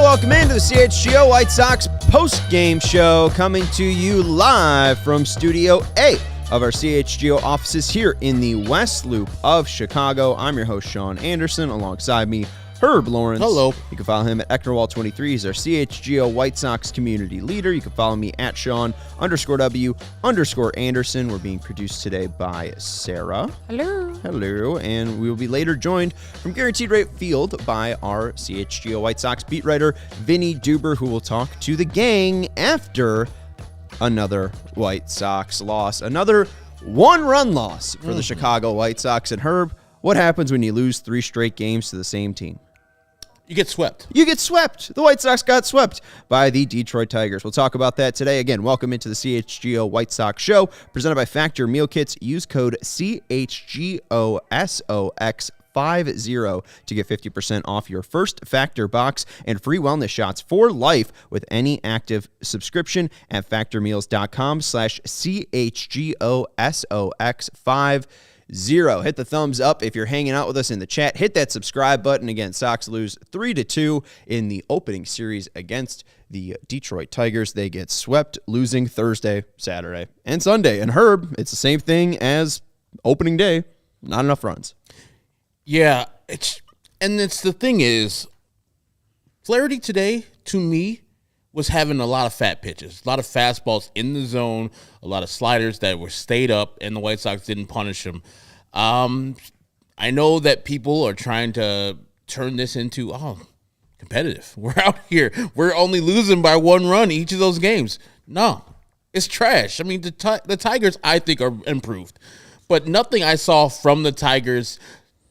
Welcome into the CHGO White Sox post-game show, coming to you live from Studio A of our CHGO offices here in the West Loop of Chicago. I'm your host, Sean Anderson. Alongside me, Herb Lawrence. Hello. You can follow him at Ecknerwall23. He's our CHGO White Sox community leader. You can follow me at Sean_W_Anderson. We're being produced today by Sarah. Hello. Hello. And we will be later joined from Guaranteed Rate Field by our CHGO White Sox beat writer, Vinnie Duber, who will talk to the gang after another White Sox loss. Another one-run loss for the Chicago White Sox. And Herb, what happens when you lose 3 straight games to the same team? You get swept. You get swept. The White Sox got swept by the Detroit Tigers. We'll talk about that today. Again, welcome into the CHGO White Sox show, presented by Factor Meal Kits. Use code CHGOSOX50 to get 50% off your first Factor box and free wellness shots for life with any active subscription at factormeals.com/CHGOSOX50. Hit the thumbs up if you're hanging out with us in the chat. Hit that subscribe button. Again, Sox lose 3-2 in the opening series against the Detroit Tigers. They get swept, losing Thursday, Saturday, and Sunday. And Herb, it's the same thing as opening day. Not enough runs. Yeah, it's the thing is, Flaherty today, to me, was having a lot of fat pitches, a lot of fastballs in the zone, a lot of sliders that were stayed up, and the White Sox didn't punish him. I know that people are trying to turn this into, competitive. We're out here. We're only losing by 1 run each of those games. No, it's trash. I mean, the Tigers, I think, are improved. But nothing I saw from the Tigers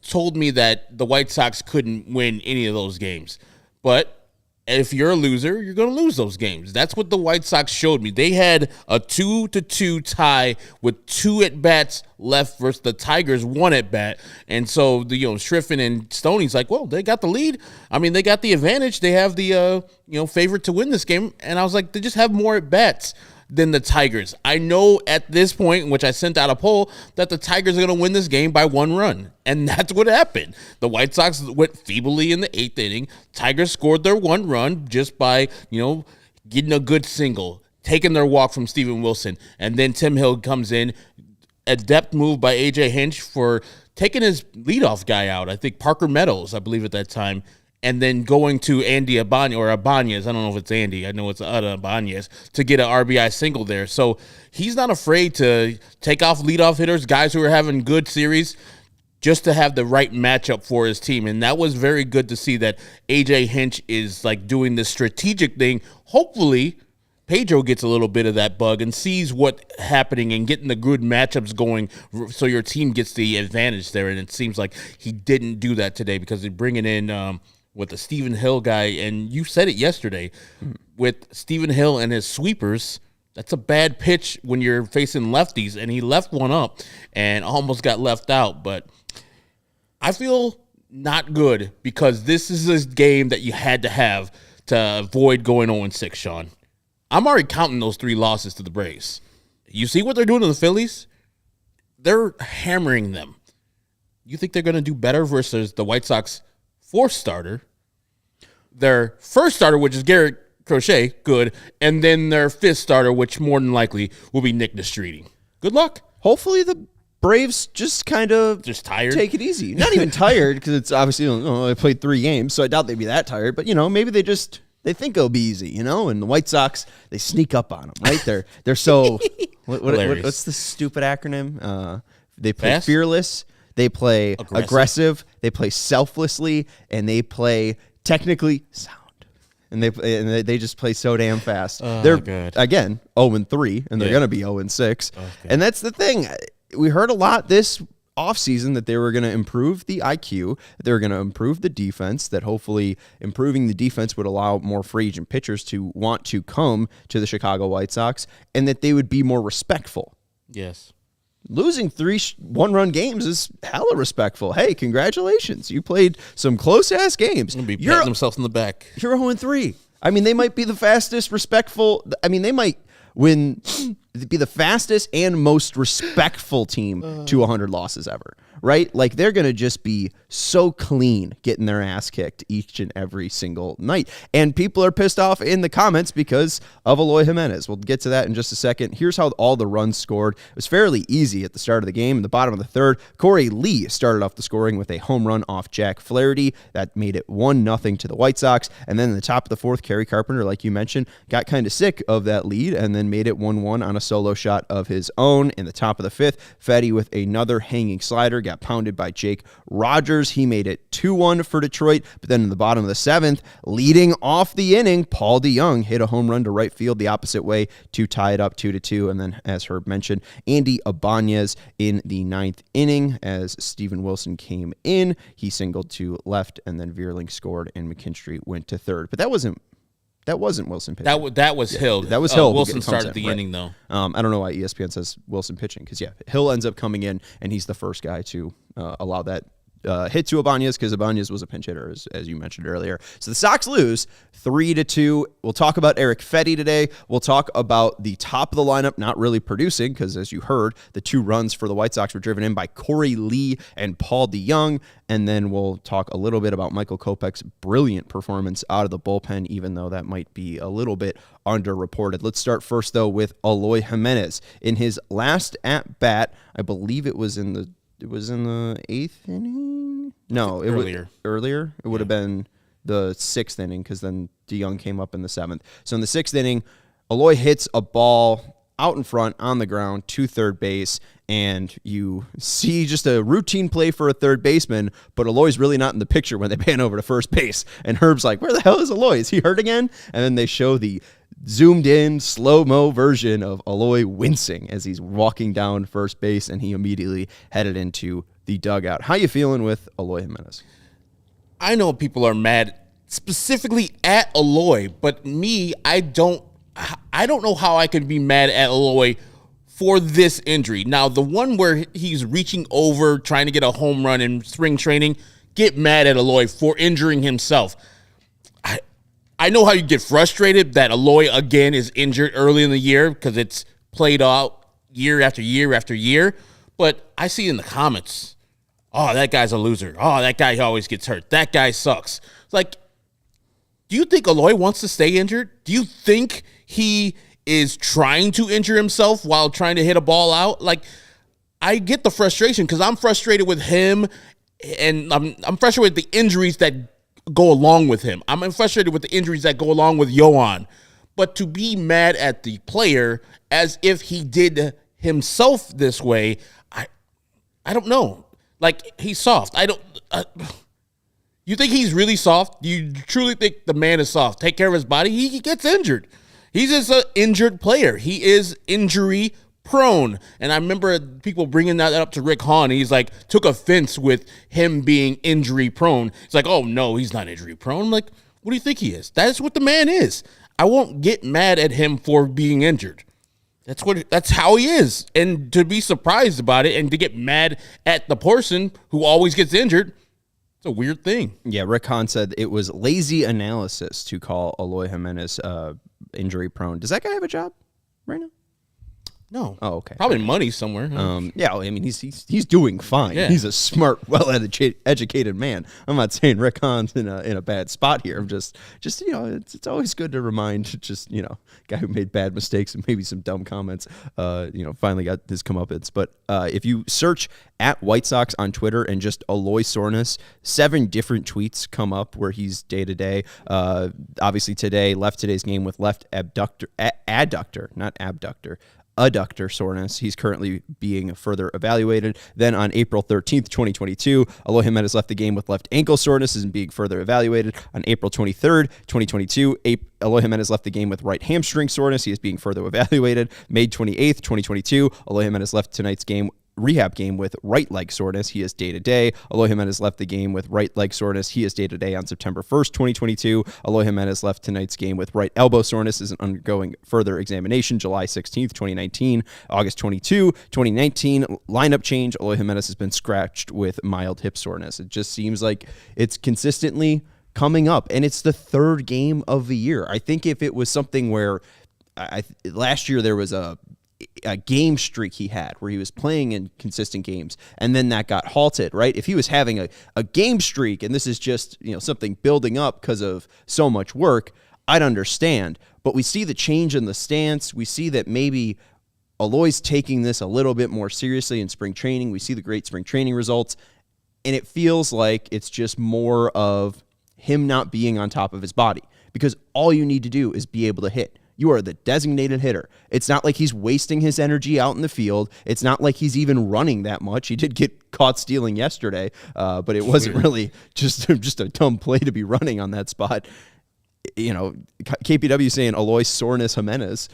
told me that the White Sox couldn't win any of those games. But if you're a loser, you're going to lose those games. That's what the White Sox showed me. They had a 2-2 tie with 2 at-bats left versus the Tigers 1 at-bat. And so, Schriffen and Stoney's like, well, they got the lead. I mean, they got the advantage. They have the, favorite to win this game. And I was like, they just have more at-bats than the Tigers. I know at this point, in which I sent out a poll, that the Tigers are going to win this game by 1 run. And that's what happened. The White Sox went feebly in the 8th inning. Tigers scored their 1 run just by, getting a good single, taking their walk from Steven Wilson. And then Tim Hill comes in, a depth move by A.J. Hinch for taking his leadoff guy out. I think Parker Meadows, I believe at that time. And then going to Andy Ibanez, I don't know if it's Andy, I know it's Ibanez, to get an RBI single there. So he's not afraid to take off leadoff hitters, guys who are having good series, just to have the right matchup for his team. And that was very good to see that A.J. Hinch is like doing this strategic thing. Hopefully, Pedro gets a little bit of that bug and sees what's happening and getting the good matchups going so your team gets the advantage there. And it seems like he didn't do that today because they're bringing in with the Stephen Hill guy, and you said it yesterday, with Stephen Hill and his sweepers, that's a bad pitch when you're facing lefties, and he left one up and almost got left out. But I feel not good because this is a game that you had to have to avoid going 0-6, Sean. I'm already counting those 3 losses to the Braves. You see what they're doing to the Phillies? They're hammering them. You think they're going to do better versus the White Sox 4th starter, their 1st starter, which is Garrett Crochet, good, and then their 5th starter, which more than likely will be Nick Nastrini. Good luck. Hopefully the Braves just kind of tired, take it easy. Not even tired, because it's obviously, they played 3 games, so I doubt they'd be that tired. But, maybe they think it'll be easy, and the White Sox, they sneak up on them, right? They're so, what's the stupid acronym? They play Fast? fearless. They play aggressive, they play selflessly, and they play technically sound. And they just play so damn fast. They're good. Again 0-3, and they're going to be 0-6. Okay. And that's the thing. We heard a lot this offseason that they were going to improve the IQ, that they were going to improve the defense, that hopefully improving the defense would allow more free agent pitchers to want to come to the Chicago White Sox, and that they would be more respectful. Yes. Losing 3 one-run games is hella respectful. Hey, congratulations. You played some close-ass games. They're going to be patting themselves in the back. You're 0-3. I mean, they might be the fastest, respectful. I mean, they might be the fastest and most respectful team to 100 losses ever, right? Like, they're going to just be so clean getting their ass kicked each and every single night. And people are pissed off in the comments because of Eloy Jimenez. We'll get to that in just a second. Here's how all the runs scored. It was fairly easy at the start of the game. In the bottom of the third, Korey Lee started off the scoring with a home run off Jack Flaherty. That made it 1-0 to the White Sox. And then in the top of the fourth, Kerry Carpenter, like you mentioned, got kind of sick of that lead and then made it 1-1 on a solo shot of his own. In the top of the fifth, Fedde with another hanging slider got pounded by Jake Rogers. He made it 2-1 for Detroit. But then in the bottom of the seventh, leading off the inning, Paul DeJong hit a home run to right field the opposite way to tie it up 2-2. And then, as Herb mentioned, Andy Ibanez in the ninth inning as Steven Wilson came in. He singled to left, and then Veerling scored, and McKinstry went to third. But that wasn't Wilson pitching. That was Hill. That was Hill. Wilson started the inning, though. I don't know why ESPN says Wilson pitching because, Hill ends up coming in, and he's the first guy to allow that hit to Ibanez because Ibanez was a pinch hitter, as you mentioned earlier. So the Sox lose 3-2. We'll talk about Erick Fedde today. We'll talk about the top of the lineup not really producing because, as you heard, the 2 runs for the White Sox were driven in by Korey Lee and Paul DeJong. And then we'll talk a little bit about Michael Kopech's brilliant performance out of the bullpen, even though that might be a little bit underreported. Let's start first, though, with Eloy Jimenez. In his last at-bat, I believe it was in the 8th inning? No, it was earlier. It would have been the 6th inning because then DeJong came up in the 7th. So in the 6th inning, Eloy hits a ball out in front on the ground to third base, and you see just a routine play for a third baseman, but Eloy's really not in the picture when they pan over to first base. And Herb's like, where the hell is Eloy? Is he hurt again? And then they show the zoomed in slow-mo version of Eloy wincing as he's walking down first base, and he immediately headed into the dugout. How you feeling with Eloy Jimenez? I know people are mad specifically at Eloy, but me, I don't know how I can be mad at Eloy for this injury. Now, the one where he's reaching over, trying to get a home run in spring training, get mad at Eloy for injuring himself. I know how you get frustrated that Eloy, again, is injured early in the year because it's played out year after year after year. But I see in the comments, oh, that guy's a loser. Oh, that guy always gets hurt. That guy sucks. It's like, do you think Eloy wants to stay injured? Do you think he is trying to injure himself while trying to hit a ball out? Like, I get the frustration because I'm frustrated with him, and I'm frustrated with the injuries that go along with him. I'm frustrated with the injuries that go along with Yohan. But to be mad at the player as if he did himself this way, I don't know. Like, he's soft. You think he's really soft? Do you truly think the man is soft? Take care of his body? He gets injured. He's just an injured player. He is injury prone. And I remember people bringing that up to Rick Hahn. He's like, took offense with him being injury prone. It's like, oh, no, he's not injury prone. I'm like, what do you think he is? That's what the man is. I won't get mad at him for being injured. That's how he is. And to be surprised about it and to get mad at the person who always gets injured, it's a weird thing. Yeah, Rick Hahn said it was lazy analysis to call Eloy Jimenez injury prone. Does that guy have a job right now? No. Oh, okay. Probably money somewhere. Yeah, I mean, he's doing fine. Yeah. He's a smart, well-educated man. I'm not saying Rick Hahn's in a bad spot here. I'm just it's always good to remind guy who made bad mistakes and maybe some dumb comments, finally got his comeuppance. But if you search at White Sox on Twitter and just Eloy Soreness, 7 different tweets come up where he's day-to-day. Obviously today, left today's game with left adductor, not abductor. Adductor soreness. He's currently being further evaluated. Then on April 13th, 2022, Eloy Jimenez left the game with left ankle soreness and being further evaluated. On April 23rd, 2022, Eloy Jimenez left the game with right hamstring soreness. He is being further evaluated. May 28th, 2022, Eloy Jimenez left tonight's game rehab game with right leg soreness. He is day-to-day. Eloy Jimenez left the game with right leg soreness. He is day-to-day on September 1st, 2022. Eloy Jimenez left tonight's game with right elbow soreness, is undergoing further examination July 16th, 2019. August 22, 2019, lineup change. Eloy Jimenez has been scratched with mild hip soreness. It just seems like it's consistently coming up, and it's the third game of the year. I think if it was something where last year there was a game streak he had where he was playing in consistent games and then that got halted, right? If he was having a game streak and this is just, something building up because of so much work, I'd understand. But we see the change in the stance. We see that maybe Eloy's taking this a little bit more seriously in spring training. We see the great spring training results, and it feels like it's just more of him not being on top of his body, because all you need to do is be able to hit. You are the designated hitter. It's not like he's wasting his energy out in the field. It's not like he's even running that much. He did get caught stealing yesterday, but it wasn't really just a dumb play to be running on that spot. KPW saying Eloy Soreness Jimenez.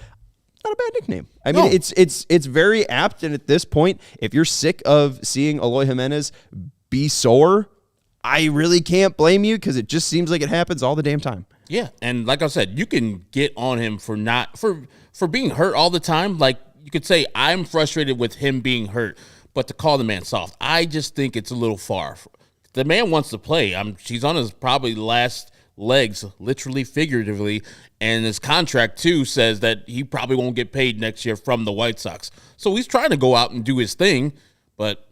Not a bad nickname. I mean, it's very apt. And at this point, if you're sick of seeing Eloy Jimenez be sore, I really can't blame you, because it just seems like it happens all the damn time. Yeah, and like I said, you can get on him for being hurt all the time. Like, you could say, I'm frustrated with him being hurt, but to call the man soft, I just think it's a little far. The man wants to play. He's on his probably last legs, literally, figuratively, and his contract, too, says that he probably won't get paid next year from the White Sox. So he's trying to go out and do his thing, but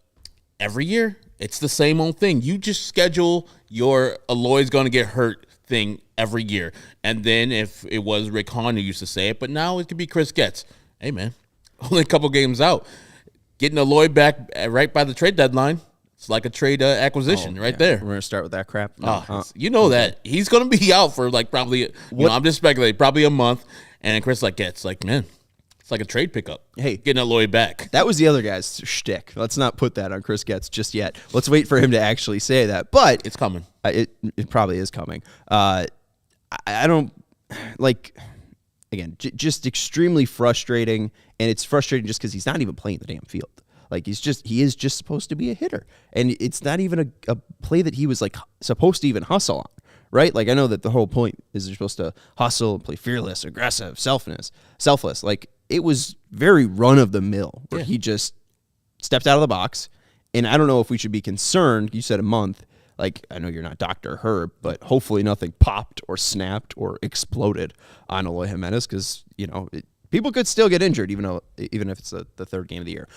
every year, it's the same old thing. You just schedule your Eloy's going to get hurt thing every year. And then if it was Rick Hahn who used to say it, but now it could be Chris Getz. Hey, man, only a couple games out. Getting Eloy back right by the trade deadline, it's like a trade acquisition there. We're going to start with that crap. That. He's going to be out for probably, I'm just speculating, probably a month. And Chris Getz, man, it's like a trade pickup. Hey, getting Eloy back. That was the other guy's shtick. Let's not put that on Chris Getz just yet. Let's wait for him to actually say that. But it's coming. It probably is coming. I don't again, just extremely frustrating, and it's frustrating just because he's not even playing the damn field. He is just supposed to be a hitter, and it's not even a play that he was supposed to even hustle on. Right? I know that the whole point is you're supposed to hustle and play fearless, aggressive, selfless. It was very run-of-the-mill where he just stepped out of the box. And I don't know if we should be concerned. You said a month. I know you're not Dr. Herb, but hopefully nothing popped or snapped or exploded on Eloy Jimenez, because, people could still get injured even if it's the third game of the year.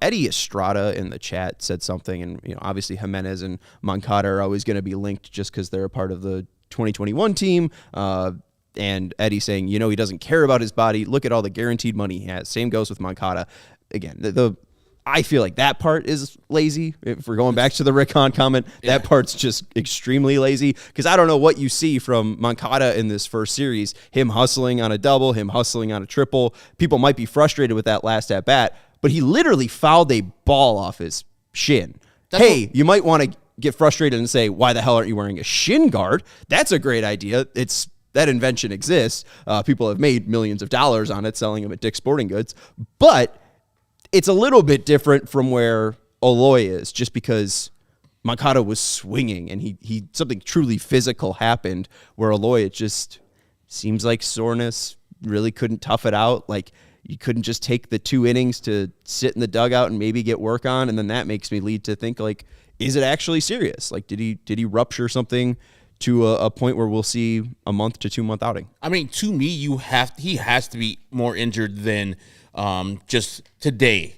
Eddie Estrada in the chat said something, and obviously Jimenez and Moncada are always going to be linked just because they're a part of the 2021 team. And Eddie saying, he doesn't care about his body. Look at all the guaranteed money he has. Same goes with Moncada. Again, I feel like that part is lazy. If we're going back to the Rick Hahn comment, that part's just extremely lazy, because I don't know what you see from Moncada in this first series. Him hustling on a double, him hustling on a triple. People might be frustrated with that last at bat, but he literally fouled a ball off his shin. You might want to get frustrated and say, why the hell aren't you wearing a shin guard? That's a great idea. That invention exists. People have made millions of dollars on it, selling them at Dick's Sporting Goods. But it's a little bit different from where Eloy is, just because Moncada was swinging and he something truly physical happened, where Eloy, it just seems like soreness, really couldn't tough it out. You couldn't just take the 2 innings to sit in the dugout and maybe get work on. And then that makes me lead to think, is it actually serious? Did he rupture something to a point where we'll see a month to 2 month outing? I mean, to me, he has to be more injured than just today,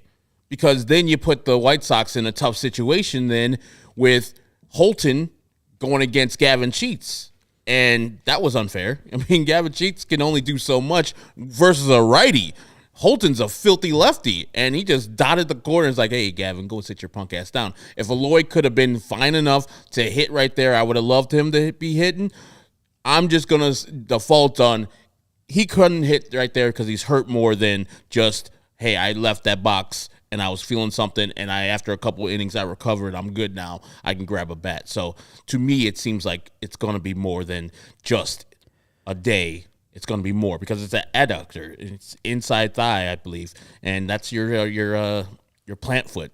because then you put the White Sox in a tough situation then with Holton going against Gavin Sheets, and that was unfair. I mean, Gavin Sheets can only do so much versus a righty. Holton's a filthy lefty, and he just dotted the corner and was like, hey, Gavin, go sit your punk ass down. If Eloy could have been fine enough to hit right there, I would have loved him to be hitting. I'm just going to default on he couldn't hit right there because he's hurt more than just, hey, I left that box and I was feeling something, and after a couple of innings I recovered. I'm good now. I can grab a bat. So to me, it seems like it's going to be more than just a day. It's going to be more because it's an adductor. It's inside thigh, I believe, and that's your plant foot.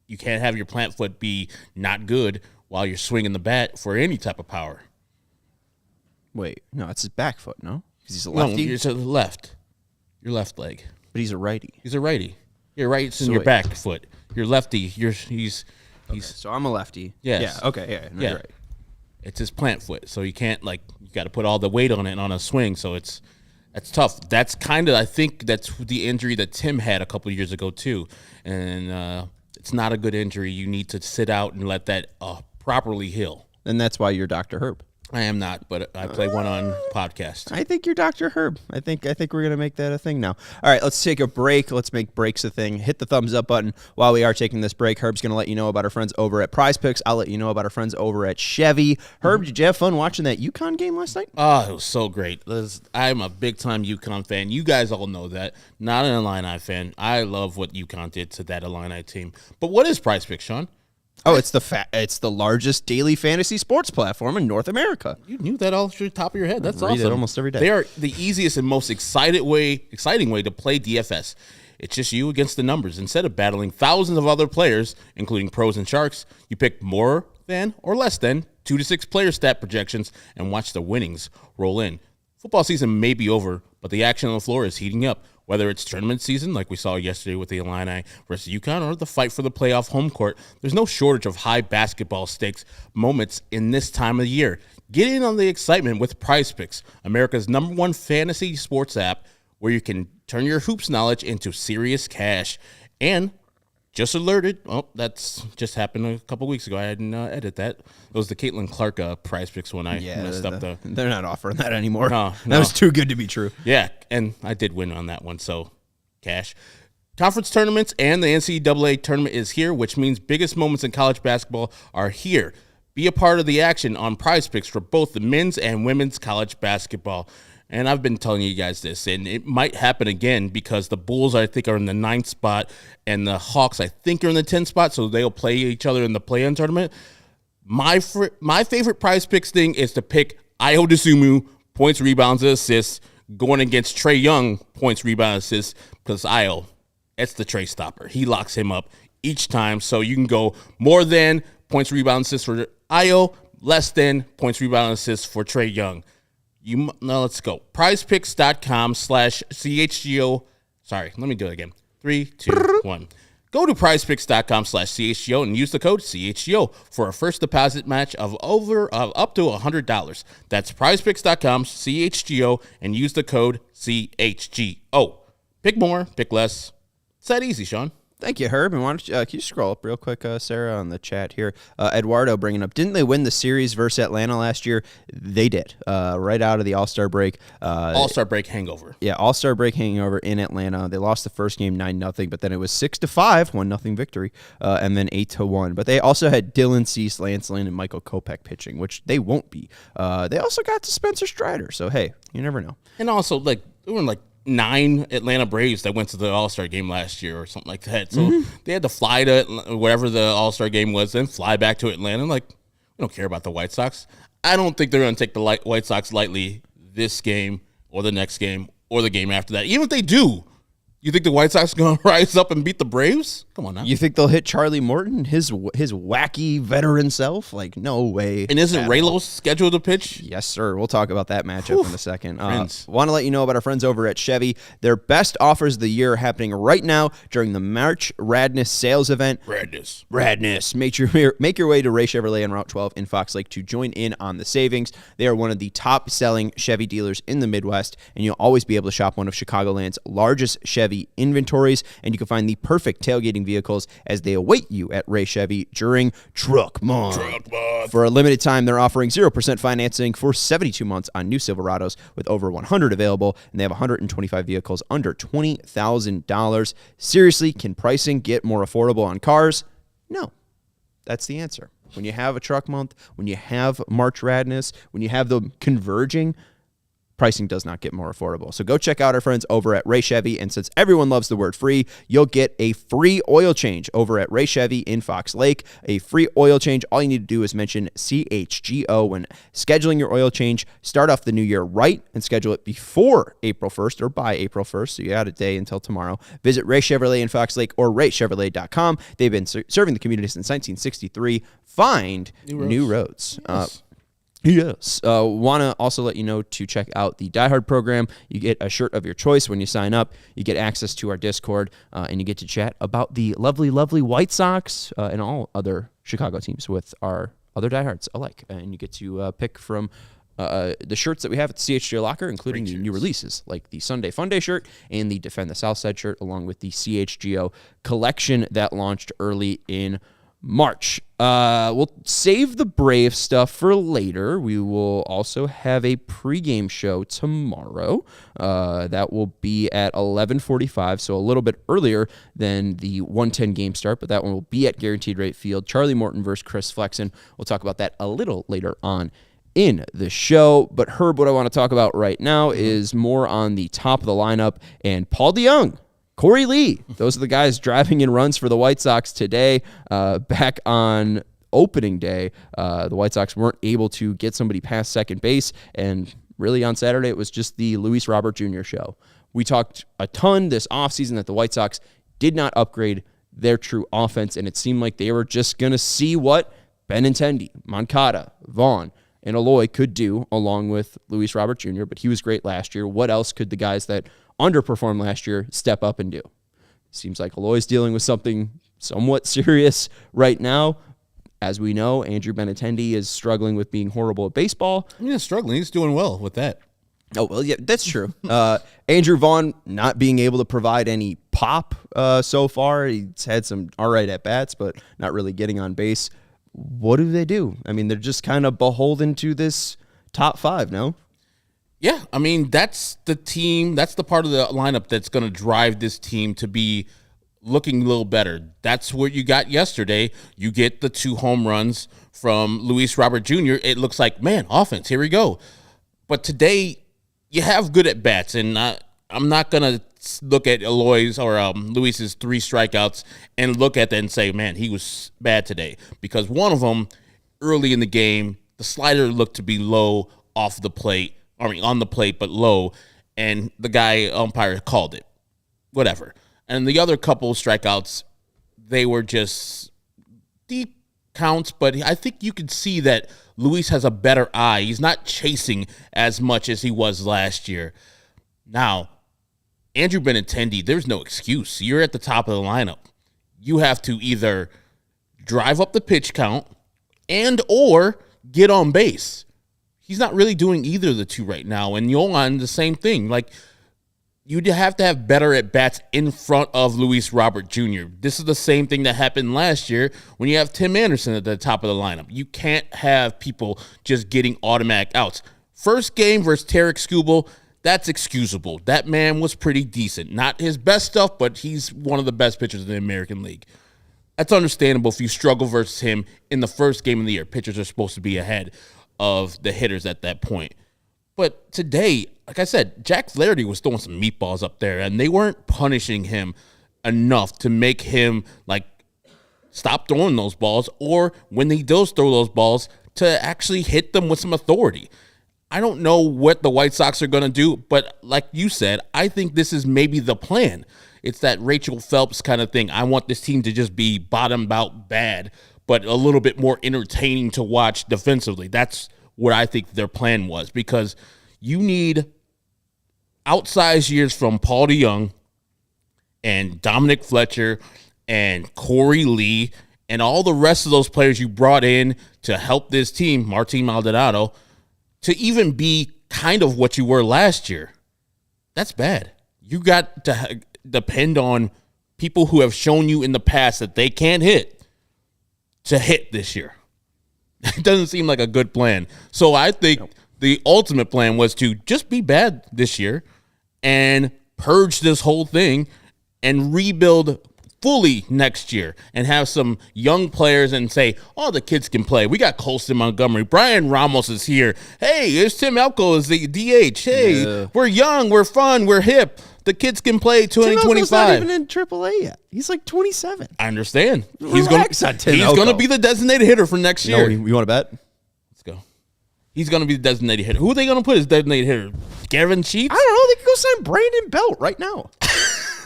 You can't have your plant foot be not good while you're swinging the bat for any type of power. Wait, no, it's his back foot, no? Because he's a lefty? No, it's a left. Your left leg. But he's a righty. He's a righty. Your right's in So your wait. back foot. Your lefty, he's So I'm a lefty. Yes. Yeah, okay, yeah, no, Yeah. you're right. It's his plant foot, so you can't you got to put all the weight on it on a swing. So that's tough. That's I think that's the injury that Tim had a couple of years ago too, and it's not a good injury. You need to sit out and let that properly heal. And that's why you're Dr. Herb. I am not, but I play one on podcast. I think you're Dr. Herb. I think we're gonna make that a thing now. All right, let's take a break. Let's make breaks a thing. Hit the thumbs up button while we are taking this break. Herb's gonna let you know about our friends over at Prize Picks. I'll let you know about our friends over at Chevy. Herb, did you have fun watching that UConn game last night? Oh, it was so great. I'm a big time UConn fan. You guys all know that. Not an Illini fan. I love what UConn did to that Illini team. But what is Prize Picks, Sean? Oh, it's the largest daily fantasy sports platform in North America. You knew that off the top of your head. That's I read awesome. it almost every day. They are the easiest and most exciting way to play DFS. It's just you against the numbers. Instead of battling thousands of other players, including pros and sharks, you pick more than or less than 2 to 6 player stat projections and watch the winnings roll in. Football season may be over, but the action on the floor is heating up. Whether it's tournament season, like we saw yesterday with the Illini versus UConn, or the fight for the playoff home court, there's no shortage of high basketball stakes moments in this time of the year. Get in on the excitement with Prize Picks, America's #1 fantasy sports app, where you can turn your hoops knowledge into serious cash. And just alerted, that's just happened a couple weeks ago. I didn't edit that. It was the Caitlin Clark Prize Picks when I messed up the. They're not offering that anymore. No. That was too good to be true. Yeah, and I did win on that one, so cash. Conference tournaments and the NCAA tournament is here, which means biggest moments in college basketball are here. Be a part of the action on Prize Picks for both the men's and women's college basketball. And I've been telling you guys this, and it might happen again because the Bulls, I think, are in the 9th spot, and the Hawks, I think, are in the 10th spot, so they'll play each other in the play-in tournament. My favorite Prize Picks thing is to pick Ayo Dosunmu, points, rebounds, and assists, going against Trae Young, points, rebounds, assists, because Ayo, it's the Trae stopper. He locks him up each time, so you can go more than points, rebounds, assists for Ayo, less than points, rebounds, assists for Trae Young. Now let's go. PrizePicks.com/CHGO. Sorry, let me do it again. 3, 2, 1. Go to PrizePicks.com/CHGO and use the code CHGO for a first deposit match of up to $100. That's PrizePicks.com/CHGO and use the code CHGO. Pick more, pick less. It's that easy, Sean. Thank you, Herb. And why don't you, can you scroll up real quick, Sarah, on the chat here? Eduardo bringing up, didn't they win the series versus Atlanta last year? They did, right out of the All-Star break. All-Star break hangover. Yeah, All-Star break hangover in Atlanta. They lost the first game 9-0, but then it was 6-5, 1-0 victory, and then 8-1. But they also had Dylan Cease, Lance Lynn, and Michael Kopech pitching, which they won't be. They also got to Spencer Strider, so hey, you never know. And also, there were 9 Atlanta Braves that went to the All-Star game last year or something like that. So they had to fly to wherever the All-Star game was, then fly back to Atlanta. We don't care about the White Sox. I don't think they're going to take the White Sox lightly this game or the next game or the game after that. Even if they do, you think the White Sox are going to rise up and beat the Braves? Come on now. You think they'll hit Charlie Morton, his wacky veteran self? No way. And isn't Raylos scheduled to pitch? Yes, sir. We'll talk about that matchup in a second. Friends. Want to let you know about our friends over at Chevy. Their best offers of the year are happening right now during the March Radness sales event. Radness. Make your way to Ray Chevrolet on Route 12 in Fox Lake to join in on the savings. They are one of the top-selling Chevy dealers in the Midwest, and you'll always be able to shop one of Chicagoland's largest Chevy inventories, and you can find the perfect tailgating vehicles as they await you at Ray Chevy during Truck Month. For a limited time, they're offering 0% financing for 72 months on new Silverados with over 100 available, and they have 125 vehicles under $20,000. Seriously, can pricing get more affordable on cars? No. That's the answer. When you have a Truck Month, when you have March Radness, when you have them converging, pricing does not get more affordable. So go check out our friends over at Ray Chevy, and since everyone loves the word free, you'll get a free oil change over at Ray Chevy in Fox Lake. A free oil change. All you need to do is mention CHGO when scheduling your oil change. Start off the new year right and schedule it before April 1st or by April 1st, so you got a day until tomorrow. Visit Ray Chevrolet in Fox Lake or raychevrolet.com. They've been serving the community since 1963. Find new roads. Yes. Want to also let you know to check out the Die Hard program. You get a shirt of your choice when you sign up. You get access to our Discord, and you get to chat about the lovely, lovely White Sox and all other Chicago teams with our other diehards alike. And you get to pick from the shirts that we have at the CHGO Locker, including the new releases, like the Sunday Funday shirt and the Defend the Southside shirt, along with the CHGO collection that launched early in March. We'll save the Brave stuff for later. We will also have a pregame show tomorrow. That will be at 11:45, so a little bit earlier than the 1:10 game start, but that one will be at Guaranteed Rate Field. Charlie Morton versus Chris Flexen. We'll talk about that a little later on in the show. But Herb, what I want to talk about right now is more on the top of the lineup, and Paul DeJong, Korey Lee, those are the guys driving in runs for the White Sox today. Back on opening day, the White Sox weren't able to get somebody past second base, and really on Saturday it was just the Luis Robert Jr. show. We talked a ton this offseason that the White Sox did not upgrade their true offense, and it seemed like they were just going to see what Benintendi, Moncada, Vaughn, and Eloy could do along with Luis Robert Jr., but he was great last year. What else could the guys that underperformed last year step up and do? Seems like Eloy's dealing with something somewhat serious right now. As we know, Andrew Benintendi is struggling with being horrible at baseball. He's not struggling. He's doing well with that. Oh, well, yeah, that's true. Andrew Vaughn not being able to provide any pop so far. He's had some all right at-bats, but not really getting on base. What do? I mean, they're just kind of beholden to this top five, no? Yeah, I mean, that's the team, that's the part of the lineup that's going to drive this team to be looking a little better. That's what you got yesterday. You get the 2 home runs from Luis Robert Jr. It looks like, man, offense, here we go. But today, you have good at-bats, and I'm not going to look at Eloy's or Luis's 3 strikeouts and look at that and say, man, he was bad today. Because one of them, early in the game, the slider looked to be low off the plate. I mean, on the plate, but low, and the guy umpire called it. Whatever. And the other couple of strikeouts, they were just deep counts, but I think you can see that Luis has a better eye. He's not chasing as much as he was last year. Now, Andrew Benintendi, there's no excuse. You're at the top of the lineup. You have to either drive up the pitch count and or get on base. He's not really doing either of the two right now. And Yohan, the same thing. Like, you'd have to have better at-bats in front of Luis Robert Jr. This is the same thing that happened last year when you have Tim Anderson at the top of the lineup. You can't have people just getting automatic outs. First game versus Tarek Skubal, that's excusable. That man was pretty decent. Not his best stuff, but he's one of the best pitchers in the American League. That's understandable if you struggle versus him in the first game of the year. Pitchers are supposed to be ahead of the hitters at that point. But today, like I said, Jack Flaherty was throwing some meatballs up there, and they weren't punishing him enough to make him, like, stop throwing those balls, or when he does throw those balls, to actually hit them with some authority. I don't know what the White Sox are going to do, but like you said, I think this is maybe the plan. It's that Rachel Phelps kind of thing. I want this team to just be bottomed out bad, but a little bit more entertaining to watch defensively. That's what I think their plan was, because you need outsized years from Paul DeJong and Dominic Fletcher and Korey Lee and all the rest of those players you brought in to help this team, Martin Maldonado, to even be kind of what you were last year. That's bad. You got to depend on people who have shown you in the past that they can't hit to hit this year. It doesn't seem like a good plan. So I think the ultimate plan was to just be bad this year and purge this whole thing and rebuild fully next year and have some young players and say, oh, the kids can play. We got Colston Montgomery. Brian Ramos is here. Hey, here's Tim Elko as the DH. Hey, we're young, we're fun, we're hip. The kids can play 2025. Tim Elko's not even in AAA yet. He's like 27. I understand. Relax on Tim Elko. He's going to be the designated hitter for next year. You want to bet? Let's go. He's going to be the designated hitter. Who are they going to put as designated hitter? Gavin Sheets? I don't know. They could go sign Brandon Belt right now.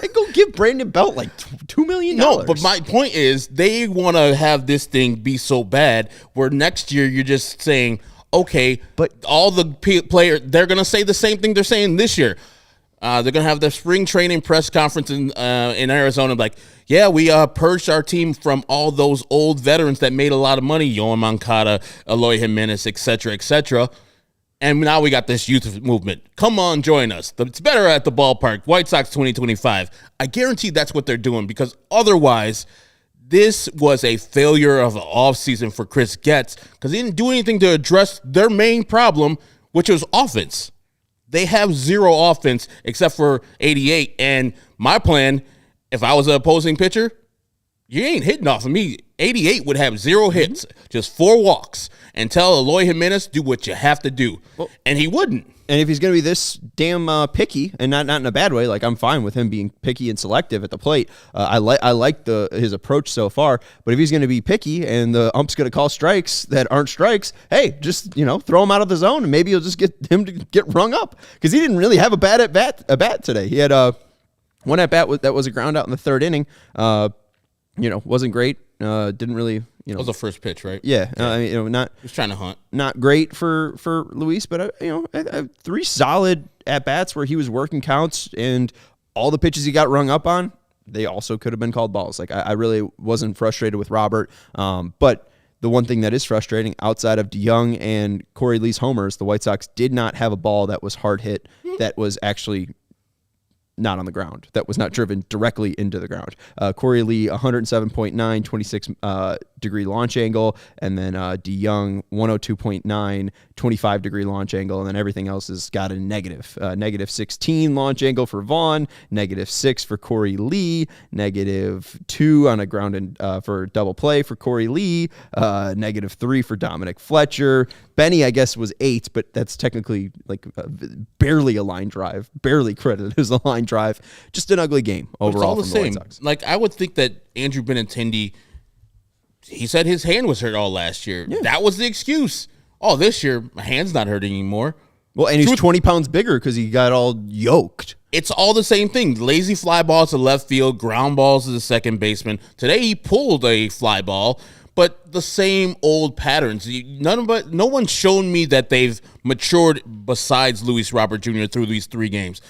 They go give Brandon Belt like $2 million. No, but my point is they want to have this thing be so bad where next year you're just saying, okay, but all the players, they're going to say the same thing they're saying this year. They're going to have the spring training press conference in Arizona. Like, yeah, we purged our team from all those old veterans that made a lot of money, Yoan Moncada, Eloy Jimenez, et cetera, and now we got this youth movement. Come on, join us. It's better at the ballpark. White Sox 2025. I guarantee that's what they're doing because otherwise this was a failure of the offseason for Chris Getz because he didn't do anything to address their main problem, which was offense. They have zero offense except for 88. And my plan, if I was an opposing pitcher, you ain't hitting off of me. 88 would have 0 hits, just 4 walks, and tell Eloy Jimenez, do what you have to do. Well, and he wouldn't. And if he's going to be this damn picky, and not in a bad way, like I'm fine with him being picky and selective at the plate. I like his approach so far. But if he's going to be picky and the ump's going to call strikes that aren't strikes, hey, just throw him out of the zone, and maybe you'll just get him to get rung up because he didn't really have a bad at bat today. He had one at bat that was a ground out in the 3rd inning. Wasn't great. Didn't really, It was the first pitch, right? Yeah. Not. He was trying to hunt. Not great for Luis, but 3 solid at bats where he was working counts, and all the pitches he got rung up on, they also could have been called balls. Like I really wasn't frustrated with Robert, but the one thing that is frustrating outside of DeYoung and Korey Lee's homers, the White Sox did not have a ball that was hard hit that was actually not on the ground, that was not driven directly into the ground. Korey Lee, 107.9, 26 degree launch angle, and then DeYoung, 102.9, 25 degree launch angle, and then everything else has got a negative 16 launch angle for Vaughn, -6 for Korey Lee, -2 on a ground and for double play for Korey Lee, -3 for Dominic Fletcher. Benny, I guess, was 8, but that's technically like barely a line drive, barely credited as a line drive. Just an ugly game overall from the White Sox. Like, I would think that Andrew Benintendi, he said his hand was hurt all last year. Yeah. That was the excuse. Oh, this year, my hand's not hurting anymore. Well, and he's 20 pounds bigger because he got all yoked. It's all the same thing. Lazy fly balls to left field, ground balls to the second baseman. Today he pulled a fly ball, but the same old patterns. No one's shown me that they've matured besides Luis Robert Jr. through these 3 games.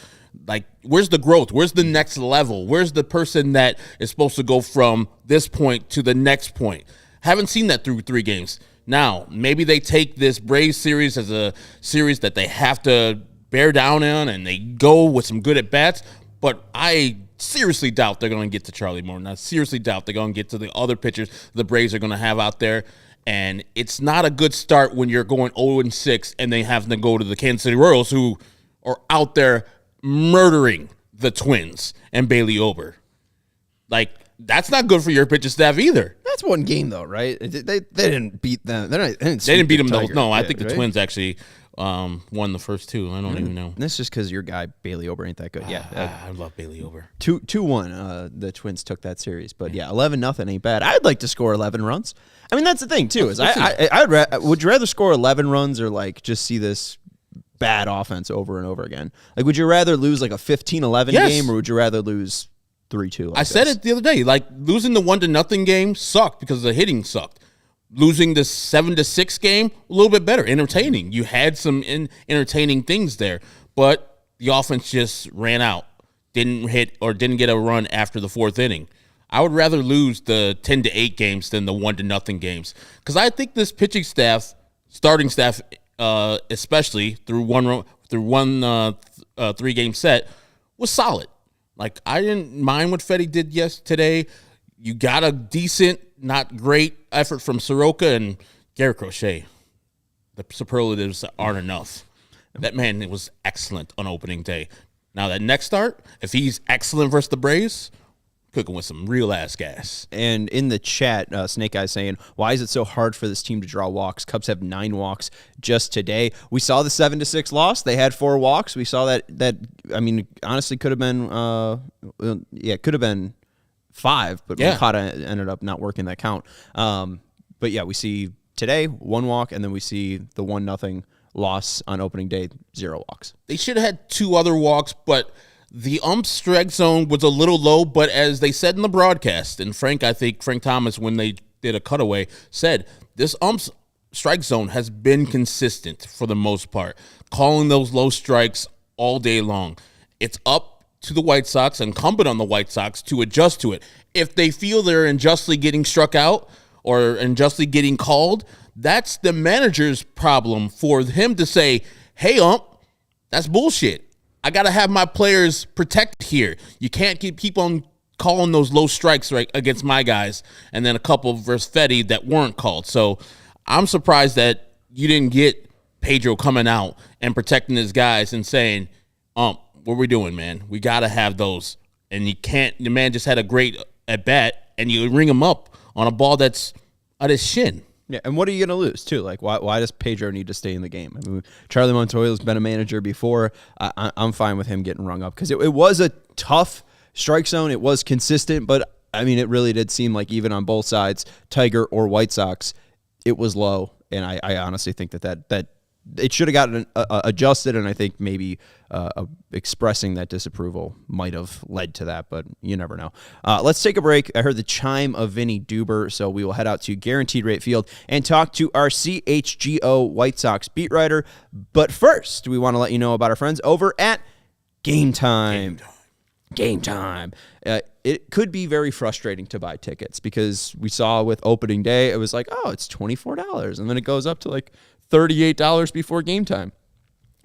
Like, where's the growth? Where's the next level? Where's the person that is supposed to go from this point to the next point? Haven't seen that through 3 games. Now, maybe they take this Braves series as a series that they have to bear down on and they go with some good at-bats, but I seriously doubt they're going to get to Charlie Morton. I seriously doubt they're going to get to the other pitchers the Braves are going to have out there. And it's not a good start when you're going 0-6 and they have to go to the Kansas City Royals, who are out there murdering the Twins and Bailey Ober. Like, that's not good for your pitching staff either. That's one game, though, right? They didn't beat them. They didn't beat them. No, I think the Twins actually won the first 2. I don't even know. That's just because your guy Bailey Ober ain't that good. I love Bailey Ober. 2-1. The Twins took that series, but 11-0 ain't bad. I'd like to score 11 runs. I mean, that's the thing too. Is would you rather score 11 runs or like just see this bad offense over and over again? Like, would you rather lose like a 15-11 game, or would you rather lose 3-2? I said it the other day. Like, losing the 1-0 game sucked because the hitting sucked. Losing the 7-6 game, a little bit better, entertaining. You had some entertaining things there, but the offense just ran out, didn't hit or didn't get a run after the 4th inning. I would rather lose the 10-8 games than the 1-0 games because I think this pitching staff, starting staff, especially through one 3-game set, was solid. Like, I didn't mind what Fedde did today. You got a decent, not great effort from Soroka and Garrett Crochet. The superlatives aren't enough. That man was excellent on opening day. Now, that next start, if he's excellent versus the Braves, cooking with some real ass gas. And in the chat, Snake Eyes saying, why is it so hard for this team to draw walks? Cubs have 9 walks just today. We saw the 7-6 loss. They had 4 walks. We saw that I mean, honestly, could have been, it could have been 5, but Moncada ended up not working that count. But yeah, we see today 1 walk, and then we see the 1-0 loss on opening day, 0 walks. They should have had 2 other walks, but the ump's strike zone was a little low, but as they said in the broadcast, and I think Frank Thomas, when they did a cutaway, said this ump's strike zone has been consistent for the most part, calling those low strikes all day long. It's up to the White Sox, incumbent on the White Sox, to adjust to it. If they feel they're unjustly getting struck out or unjustly getting called, that's the manager's problem for him to say, hey, ump, that's bullshit. I got to have my players protected here. You can't keep on calling those low strikes right against my guys, and then a couple versus Fedde that weren't called. So I'm surprised that you didn't get Pedro coming out and protecting his guys and saying, what are we doing, man? We got to have those. And you can't – the man just had a great at-bat, and you ring him up on a ball that's at his shin. Yeah, and what are you going to lose, too? Like, why does Pedro need to stay in the game? I mean, Charlie Montoya's been a manager before. I'm fine with him getting rung up because it was a tough strike zone. It was consistent, but, I mean, it really did seem like even on both sides, Tiger or White Sox, it was low. And I honestly think that it should have gotten adjusted, and I think maybe expressing that disapproval might have led to that, but you never know. Let's take a break. I heard the chime of Vinnie Duber, so we will head out to Guaranteed Rate Field and talk to our CHGO White Sox beat writer. But first, we want to let you know about our friends over at Game Time. Game Time. It could be very frustrating to buy tickets because we saw with opening day, it was like, oh, it's $24, and then it goes up to like $38 before game time.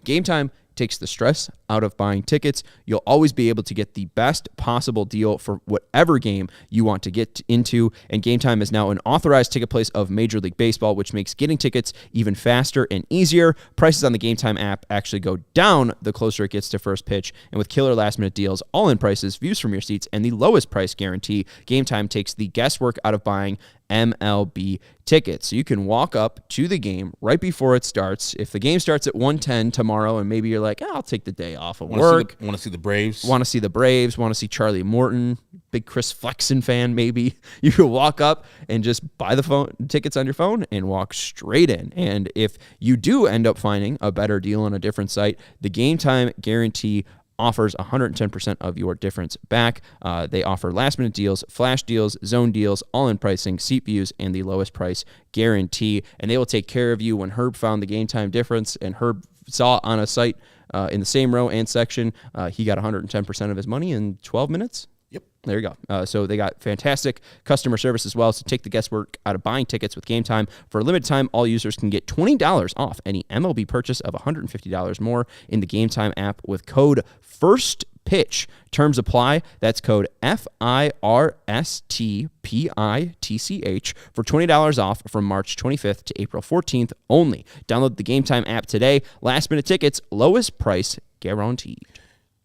Game Time takes the stress out of buying tickets. You'll always be able to get the best possible deal for whatever game you want to get into, and Game Time is now an authorized ticket place of Major League Baseball, which makes getting tickets even faster and easier. Prices on the Game Time app actually go down the closer it gets to first pitch, and with killer last-minute deals, all-in prices, views from your seats, and the lowest price guarantee, Game Time takes the guesswork out of buying MLB tickets. So you can walk up to the game right before it starts. If the game starts at 1:10 tomorrow and maybe you're like, I'll take the day off of work. Want to see the Braves. Want to see the Braves. Want to see Charlie Morton. Big Chris Flexen fan maybe. You can walk up and just buy the tickets on your phone and walk straight in. And if you do end up finding a better deal on a different site, the Game Time guarantee offers 110% of your difference back. They offer last-minute deals, flash deals, zone deals, all-in pricing, seat views, and the lowest price guarantee. And they will take care of you. When Herb found the Game Time difference and Herb saw it on a site in the same row and section, he got 110% of his money in 12 minutes. Yep. There you go. So they got fantastic customer service as well. So take the guesswork out of buying tickets with Game Time. For a limited time, all users can get $20 off any MLB purchase of $150 more in the Game Time app with code FIRSTPITCH. Terms apply. That's code FIRSTPITCH for $20 off from March 25th to April 14th only. Download the Game Time app today. Last minute tickets, lowest price guaranteed.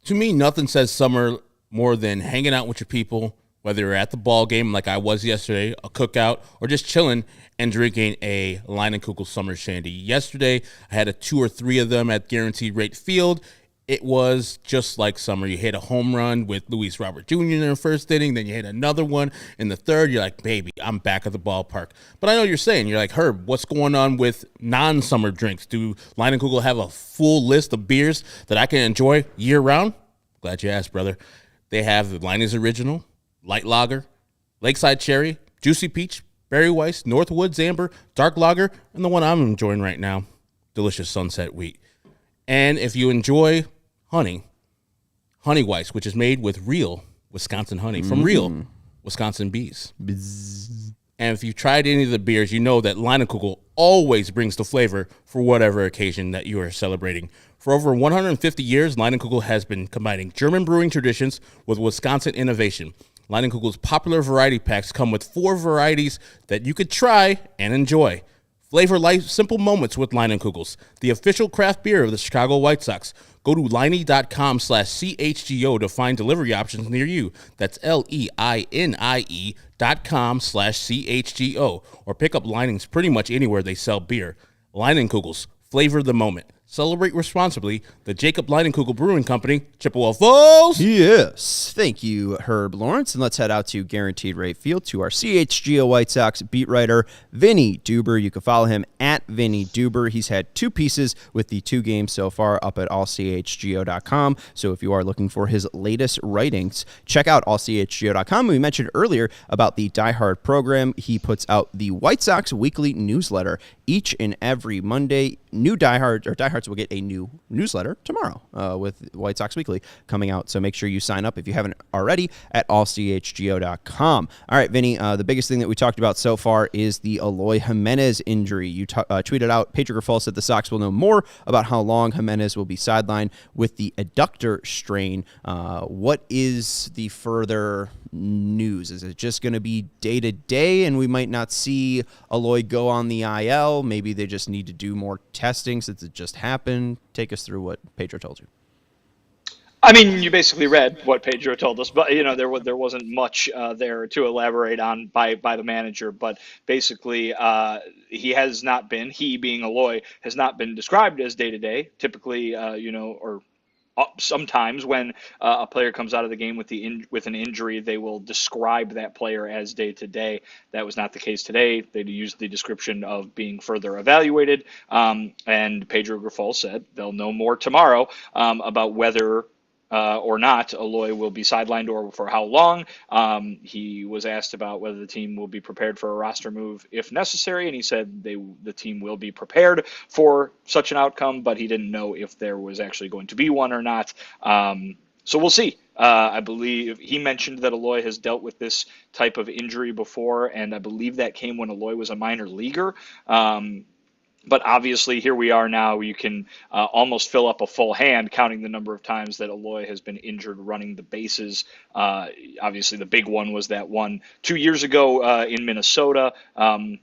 To me, nothing says summer more than hanging out with your people, whether you're at the ball game like I was yesterday, a cookout, or just chilling and drinking a Leinenkugel Summer Shandy. Yesterday, I had 2 or 3 of them at Guaranteed Rate Field. It was just like summer. You hit a home run with Luis Robert Jr. in the first inning, then you hit another one in the third. You're like, baby, I'm back at the ballpark. But I know what you're saying. You're like, Herb, what's going on with non-summer drinks? Do Leinenkugel have a full list of beers that I can enjoy year-round? Glad you asked, brother. They have the Leine's Original, Light Lager, Lakeside Cherry, Juicy Peach, Berry Weiss, Northwoods Amber, Dark Lager, and the one I'm enjoying right now, Delicious Sunset Wheat. And if you enjoy honey Weiss, which is made with real Wisconsin honey from real Wisconsin bees. Bzz. And if you've tried any of the beers, you know that Leinenkugel always brings the flavor for whatever occasion that you are celebrating. For over 150 years, Leinenkugel has been combining German brewing traditions with Wisconsin innovation. Leinenkugel's popular variety packs come with 4 varieties that you could try and enjoy. Flavor life simple moments with Leinenkugels, the official craft beer of the Chicago White Sox. Go to Leinie.com/CHGO to find delivery options near you. That's LEINIE.com/CHGO. Or pick up Linings pretty much anywhere they sell beer. Leinenkugels, flavor the moment. Celebrate responsibly. The Jacob Leinenkugel Brewing Company, Chippewa Falls. Yes. Thank you, Herb Lawrence. And let's head out to Guaranteed Rate Field to our CHGO White Sox beat writer, Vinnie Duber. You can follow him at Vinnie Duber. He's had 2 pieces with the 2 games so far up at allchgo.com. So if you are looking for his latest writings, check out allchgo.com. We mentioned earlier about the Die Hard program. He puts out the White Sox weekly newsletter each and every Monday. New diehards will get a new newsletter tomorrow with White Sox Weekly coming out. So make sure you sign up if you haven't already at allchgo.com. All right, Vinny, the biggest thing that we talked about so far is the Eloy Jimenez injury. You tweeted out, Pedro Grifol said the Sox will know more about how long Jimenez will be sidelined with the adductor strain. What is the further news? Is it just going to be day-to-day and we might not see Eloy go on the IL? Maybe they just need to do more testing since it just happened. Take us through what Pedro told you. I mean, you basically read what Pedro told us, but there wasn't much there to elaborate on by the manager. But basically, he being Eloy has not been described as day to day. Typically, or sometimes when a player comes out of the game with an injury, they will describe that player as day to day. That was not the case today. They used the description of being further evaluated. And Pedro Grifol said they'll know more tomorrow about whether or not Eloy will be sidelined or for how long. He was asked about whether the team will be prepared for a roster move if necessary, and he said the team will be prepared for such an outcome, but he didn't know if there was actually going to be one or not. So we'll see. I believe he mentioned that Eloy has dealt with this type of injury before, and I believe that came when Eloy was a minor leaguer. But obviously, here we are now. You can almost fill up a full hand counting the number of times that Eloy has been injured running the bases. Obviously, the big one was that one 2 years ago in Minnesota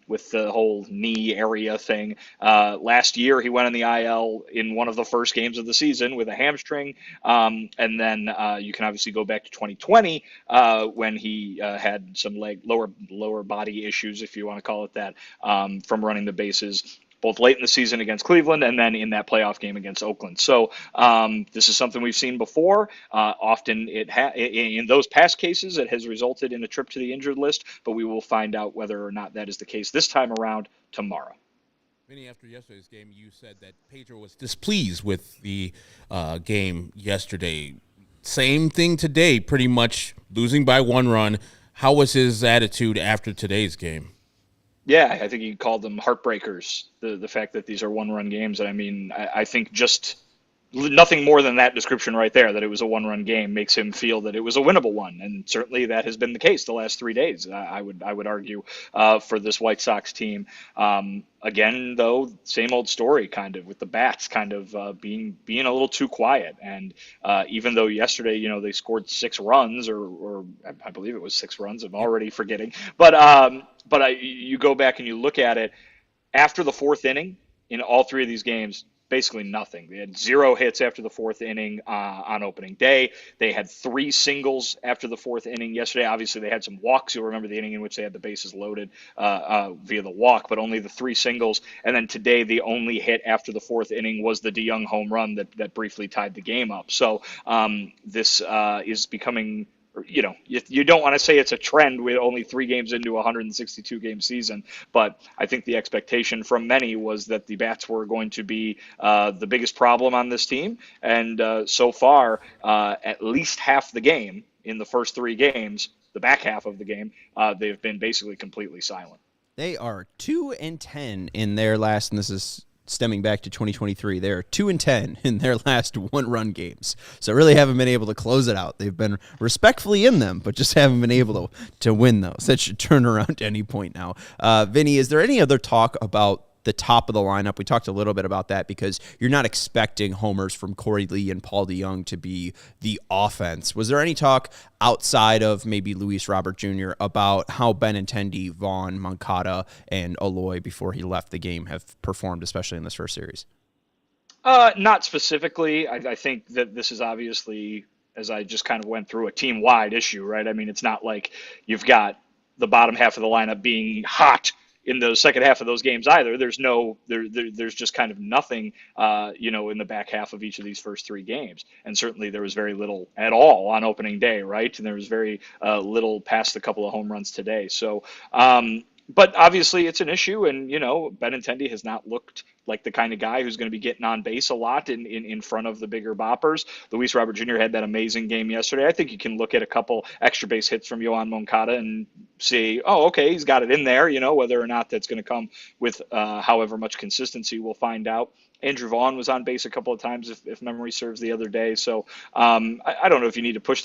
with the whole knee area thing. Last year, he went on the IL in one of the first games of the season with a hamstring. And then you can obviously go back to 2020 when he had some lower body issues, if you want to call it that, from running the bases, both late in the season against Cleveland and then in that playoff game against Oakland. So this is something we've seen before. Often in those past cases, it has resulted in a trip to the injured list, but we will find out whether or not that is the case this time around tomorrow. Vinny, after yesterday's game, you said that Pedro was displeased with the game yesterday. Same thing today, pretty much losing by 1 run. How was his attitude after today's game? Yeah, I think he called them heartbreakers, the fact that these are 1-run games. And I mean, I think just nothing more than that description right there, that it was a 1-run game, makes him feel that it was a winnable one. And certainly that has been the case the last 3 days, I would argue, for this White Sox team. Again, though, same old story, kind of, with the bats kind of being a little too quiet. And even though yesterday, they scored 6 runs, or I believe it was 6 runs, I'm already forgetting. But you go back and you look at it, after the 4th inning in all 3 of these games, basically nothing. They had 0 hits after the 4th inning on opening day. They had 3 singles after the 4th inning yesterday. Obviously, they had some walks. You'll remember the inning in which they had the bases loaded via the walk, but only the 3 singles. And then today, the only hit after the 4th inning was the DeYoung home run that briefly tied the game up. So this is becoming... you don't want to say it's a trend with only 3 games into a 162-game season, but I think the expectation from many was that the bats were going to be the biggest problem on this team. And so far, at least half the game in the first 3 games, the back half of the game, they've been basically completely silent. They are 2-10 in their last, and this is stemming back to 2023, they're 2-10 in their last 1-run games. So really haven't been able to close it out. They've been respectfully in them, but just haven't been able to win those. That should turn around at any point now. Vinny, is there any other talk about the top of the lineup. We talked a little bit about that because you're not expecting homers from Korey Lee and Paul DeJong to be the offense. Was there any talk outside of maybe Luis Robert Jr. about how Benintendi, Vaughn, Moncada, and Eloy before he left the game have performed, especially in this first series? Not specifically. I think that this is obviously, as I just kind of went through, a team-wide issue, right? I mean, it's not like you've got the bottom half of the lineup being hot in the second half of those games either. There's just kind of nothing, in the back half of each of these first three games. And certainly there was very little at all on opening day, right? And there was very little past a couple of home runs today. So, but obviously it's an issue, and Benintendi has not looked like the kind of guy who's going to be getting on base a lot in front of the bigger boppers. Luis Robert Jr. had that amazing game yesterday. I think you can look at a couple extra base hits from Yoan Moncada and say, oh, okay, he's got it in there. Whether or not that's going to come with however much consistency, we'll find out. Andrew Vaughn was on base a couple of times, if memory serves, the other day. So I don't know if you need to push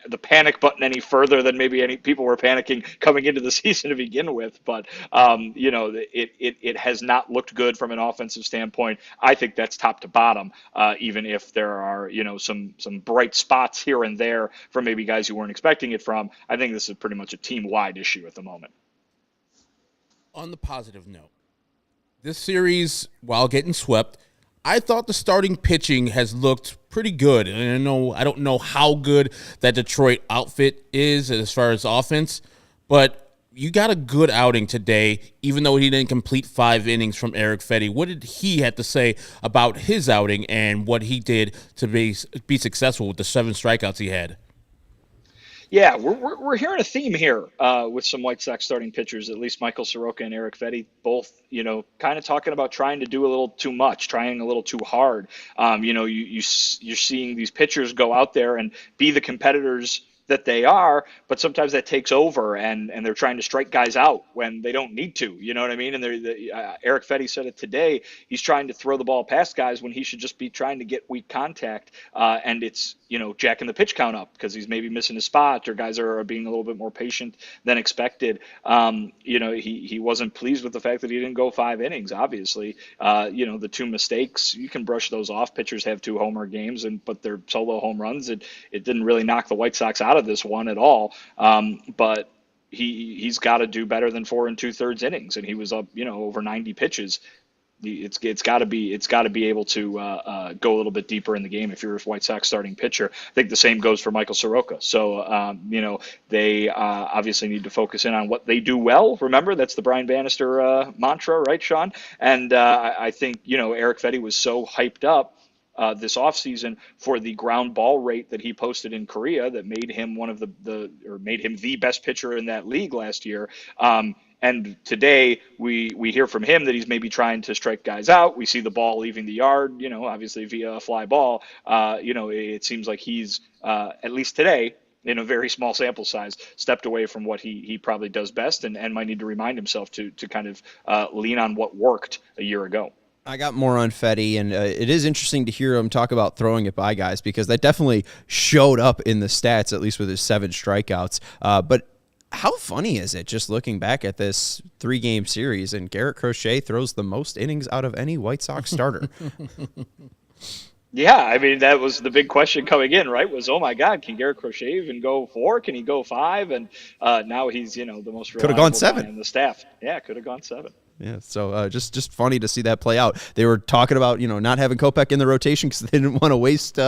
the panic button any further than maybe any people were panicking coming into the season to begin with. But, it has not looked good from an offensive standpoint. I think that's top to bottom, even if there are, some bright spots here and there from maybe guys you weren't expecting it from. I think this is pretty much a team-wide issue at the moment. On the positive note, this series, while getting swept, I thought the starting pitching has looked pretty good. And I don't know how good that Detroit outfit is as far as offense, but you got a good outing today, even though he didn't complete 5 innings from Erick Fedde. What did he have to say about his outing and what he did to be successful with the 7 strikeouts he had? Yeah, we're hearing a theme here with some White Sox starting pitchers, at least Michael Soroka and Erick Fedde, both, kind of talking about trying to do a little too much, trying a little too hard. You're seeing these pitchers go out there and be the competitors that they are, but sometimes that takes over and they're trying to strike guys out when they don't need to, you know what I mean? And Erick Fedde said it today. He's trying to throw the ball past guys when he should just be trying to get weak contact. And it's, jacking the pitch count up because he's maybe missing his spot or guys are being a little bit more patient than expected. He wasn't pleased with the fact that he didn't go 5 innings, obviously. The 2 mistakes, you can brush those off. Pitchers have 2 homer games, but they're solo home runs. It didn't really knock the White Sox out of this one at all. But he's got to do better than 4 2/3 innings, and he was up, over 90 pitches. It's got to be able to go a little bit deeper in the game if you're a White Sox starting pitcher. I think the same goes for Michael Soroka. So they obviously need to focus in on what they do well. Remember, that's the Brian Bannister mantra, right, Sean? And I think Erick Fedde was so hyped up this offseason for the ground ball rate that he posted in Korea that made him made him the best pitcher in that league last year. And today we hear from him that he's maybe trying to strike guys out. We see the ball leaving the yard, obviously via a fly ball. It seems like he's, at least today, in a very small sample size, stepped away from what he probably does best and might need to remind himself to kind of lean on what worked a year ago. I got more on Fedde, and it is interesting to hear him talk about throwing it by guys because that definitely showed up in the stats, at least with his 7 strikeouts. But how funny is it just looking back at this 3-game series, and Garrett Crochet throws the most innings out of any White Sox starter? Yeah, I mean, that was the big question coming in, right? Was, oh my God, can Garrett Crochet even go 4? Can he go 5? And now he's, the most reliable could have gone 7 in the staff. Yeah, could have gone 7. Yeah, so just funny to see that play out. They were talking about not having Kopech in the rotation because they didn't want to waste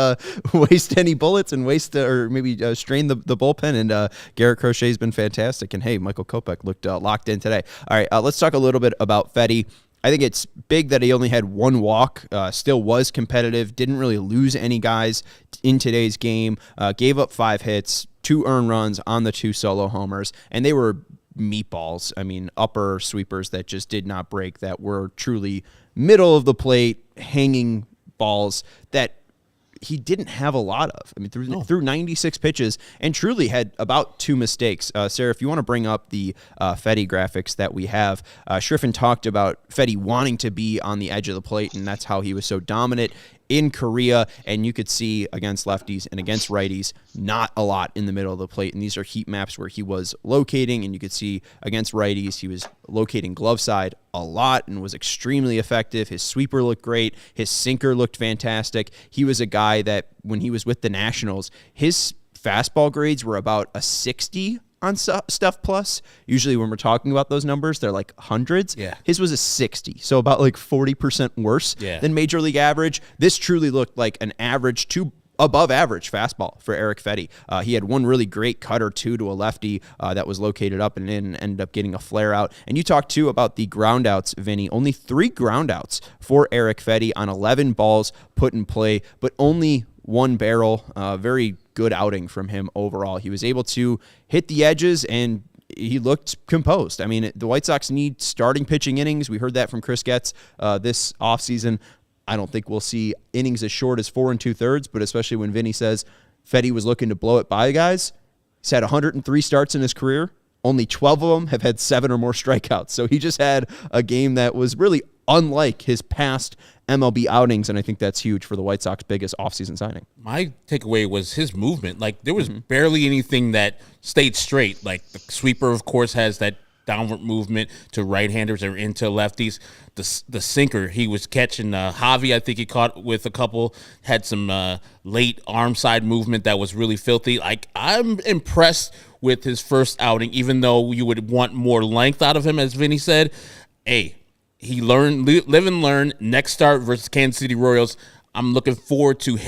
any bullets and or maybe strain the bullpen. And Garrett Crochet's been fantastic. And hey, Michael Kopech looked locked in today. All right, let's talk a little bit about Fedde. I think it's big that he only had 1 walk, still was competitive, didn't really lose any guys in today's game, gave up 5 hits, 2 earned runs on the 2 solo homers, and they were meatballs. I mean, upper sweepers that just did not break, that were truly middle of the plate, hanging balls that he didn't have a lot of. I mean, through 96 pitches, and truly had about 2 mistakes. Sarah, if you want to bring up the Fedde graphics that we have, Shriffen talked about Fedde wanting to be on the edge of the plate, and that's how he was so dominant. in Korea, and you could see against lefties and against righties, not a lot in the middle of the plate. And these are heat maps where he was locating, and you could see against righties, he was locating glove side a lot and was extremely effective. His sweeper looked great. His sinker looked fantastic. He was a guy that when he was with the Nationals, his fastball grades were about a 60 on Stuff Plus. Usually when we're talking about those numbers, they're like hundreds. Yeah. His was a 60, so about like 40% worse than Major League average. This truly looked like an average to above average fastball for Erick Fedde. He had one really great cutter, too, to a lefty that was located up and in and ended up getting a flare out. And you talked, too, about the ground outs, Vinny. Only 3 ground outs for Erick Fedde on 11 balls put in play, but only 1 barrel. Very good outing from him overall. He was able to hit the edges, and he looked composed. I mean, the White Sox need starting pitching innings. We heard that from Chris Getz this offseason. I don't think we'll see innings as short as 4 2/3, but especially when Vinny says Fedde was looking to blow it by guys. He's had 103 starts in his career. Only 12 of them have had 7 or more strikeouts. So he just had a game that was really unlike his past MLB outings, and I think that's huge for the White Sox' biggest offseason signing. My takeaway was his movement. Like, there was barely anything that stayed straight. Like, the sweeper, of course, has that downward movement to right-handers or into lefties. The sinker, he was catching Javi, I think he caught with a couple, had some late arm side movement that was really filthy. Like, I'm impressed with his first outing, even though you would want more length out of him, as Vinny said. Hey, he learned, live and learn. Next start versus Kansas City Royals, I'm looking forward to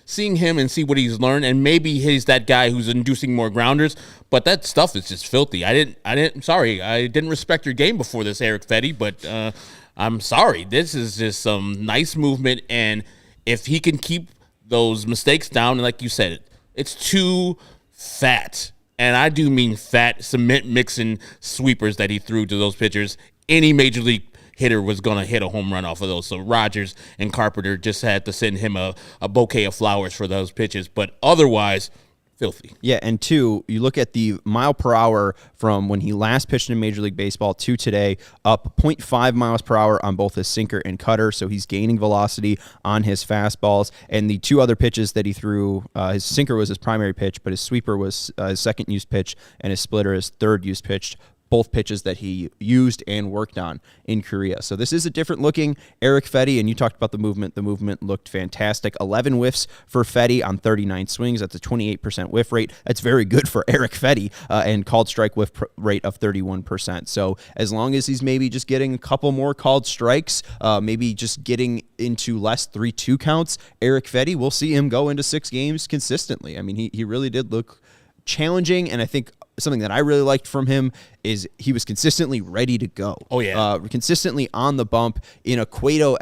seeing him and see what he's learned. And maybe he's that guy who's inducing more grounders, but that stuff is just filthy. I didn't respect your game before this, Erick Fedde, but I'm sorry. This is just some nice movement. And if he can keep those mistakes down, and like you said, it's too fat. And I do mean fat cement mixing sweepers that he threw to those pitchers. Any major league hitter was going to hit a home run off of those. So Rogers and Carpenter just had to send him a bouquet of flowers for those pitches. But otherwise, filthy. Yeah, and 2, you look at the mile per hour from when he last pitched in Major League Baseball to today, up 0.5 miles per hour on both his sinker and cutter, so he's gaining velocity on his fastballs. And the 2 other pitches that he threw, his sinker was his primary pitch, but his sweeper was his second use pitch, and his splitter his third use pitch. Both pitches that he used and worked on in Korea. So this is a different looking Erick Fedde, and you talked about the movement. The movement looked fantastic. 11 whiffs for Fedde on 39 swings. That's a 28% whiff rate. That's very good for Erick Fedde, and called strike whiff rate of 31%. So as long as he's maybe just getting a couple more called strikes, maybe just getting into less 3-2 counts, Erick Fedde, we'll see him go into 6 games consistently. I mean, he really did look challenging, and I think something that I really liked from him is he was consistently ready to go. Oh, yeah. Consistently on the bump in a Cueto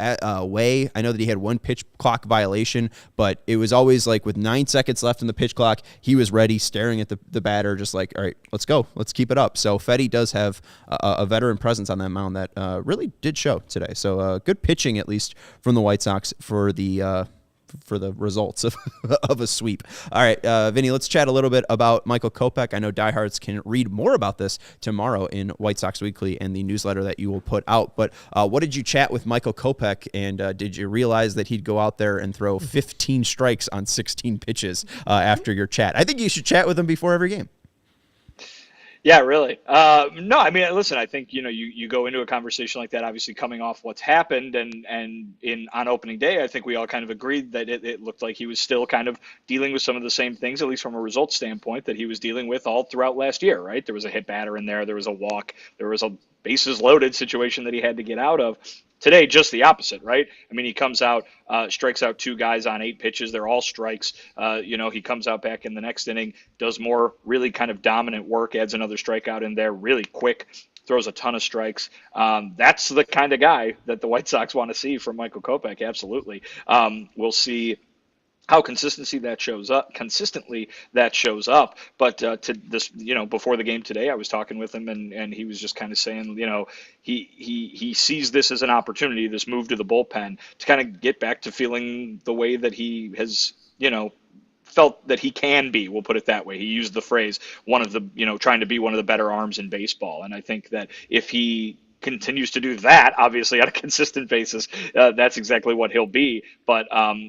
way. I know that he had 1 pitch clock violation, but it was always like with 9 seconds left in the pitch clock, he was ready, staring at the batter, just like, all right, let's go. Let's keep it up. So Fedde does have a veteran presence on that mound that really did show today. So good pitching, at least, from the White Sox for the results of a sweep. All right, Vinny, let's chat a little bit about Michael Kopech. I know diehards can read more about this tomorrow in White Sox Weekly and the newsletter that you will put out. But what did you chat with Michael Kopech, and did you realize that he'd go out there and throw 15 strikes on 16 pitches after your chat? I think you should chat with him before every game. Yeah, really. No, I mean, listen, I think, you go into a conversation like that, obviously coming off what's happened, and on opening day, I think we all kind of agreed that it looked like he was still kind of dealing with some of the same things, at least from a results standpoint, that he was dealing with all throughout last year, right? There was a hit batter in there was a walk, there was a bases loaded situation that he had to get out of. Today, just the opposite, right? I mean, he comes out, strikes out 2 guys on 8 pitches. They're all strikes. He comes out back in the next inning, does more really kind of dominant work, adds another strikeout in there really quick, throws a ton of strikes. That's the kind of guy that the White Sox want to see from Michael Kopech, absolutely. We'll see how consistently that shows up. But to this, before the game today, I was talking with him, and he was just kind of saying, he sees this as an opportunity, this move to the bullpen, to kind of get back to feeling the way that he has, felt that he can be. We'll put it that way. He used the phrase, one of the, trying to be one of the better arms in baseball. And I think that if he continues to do that, obviously on a consistent basis, that's exactly what he'll be. But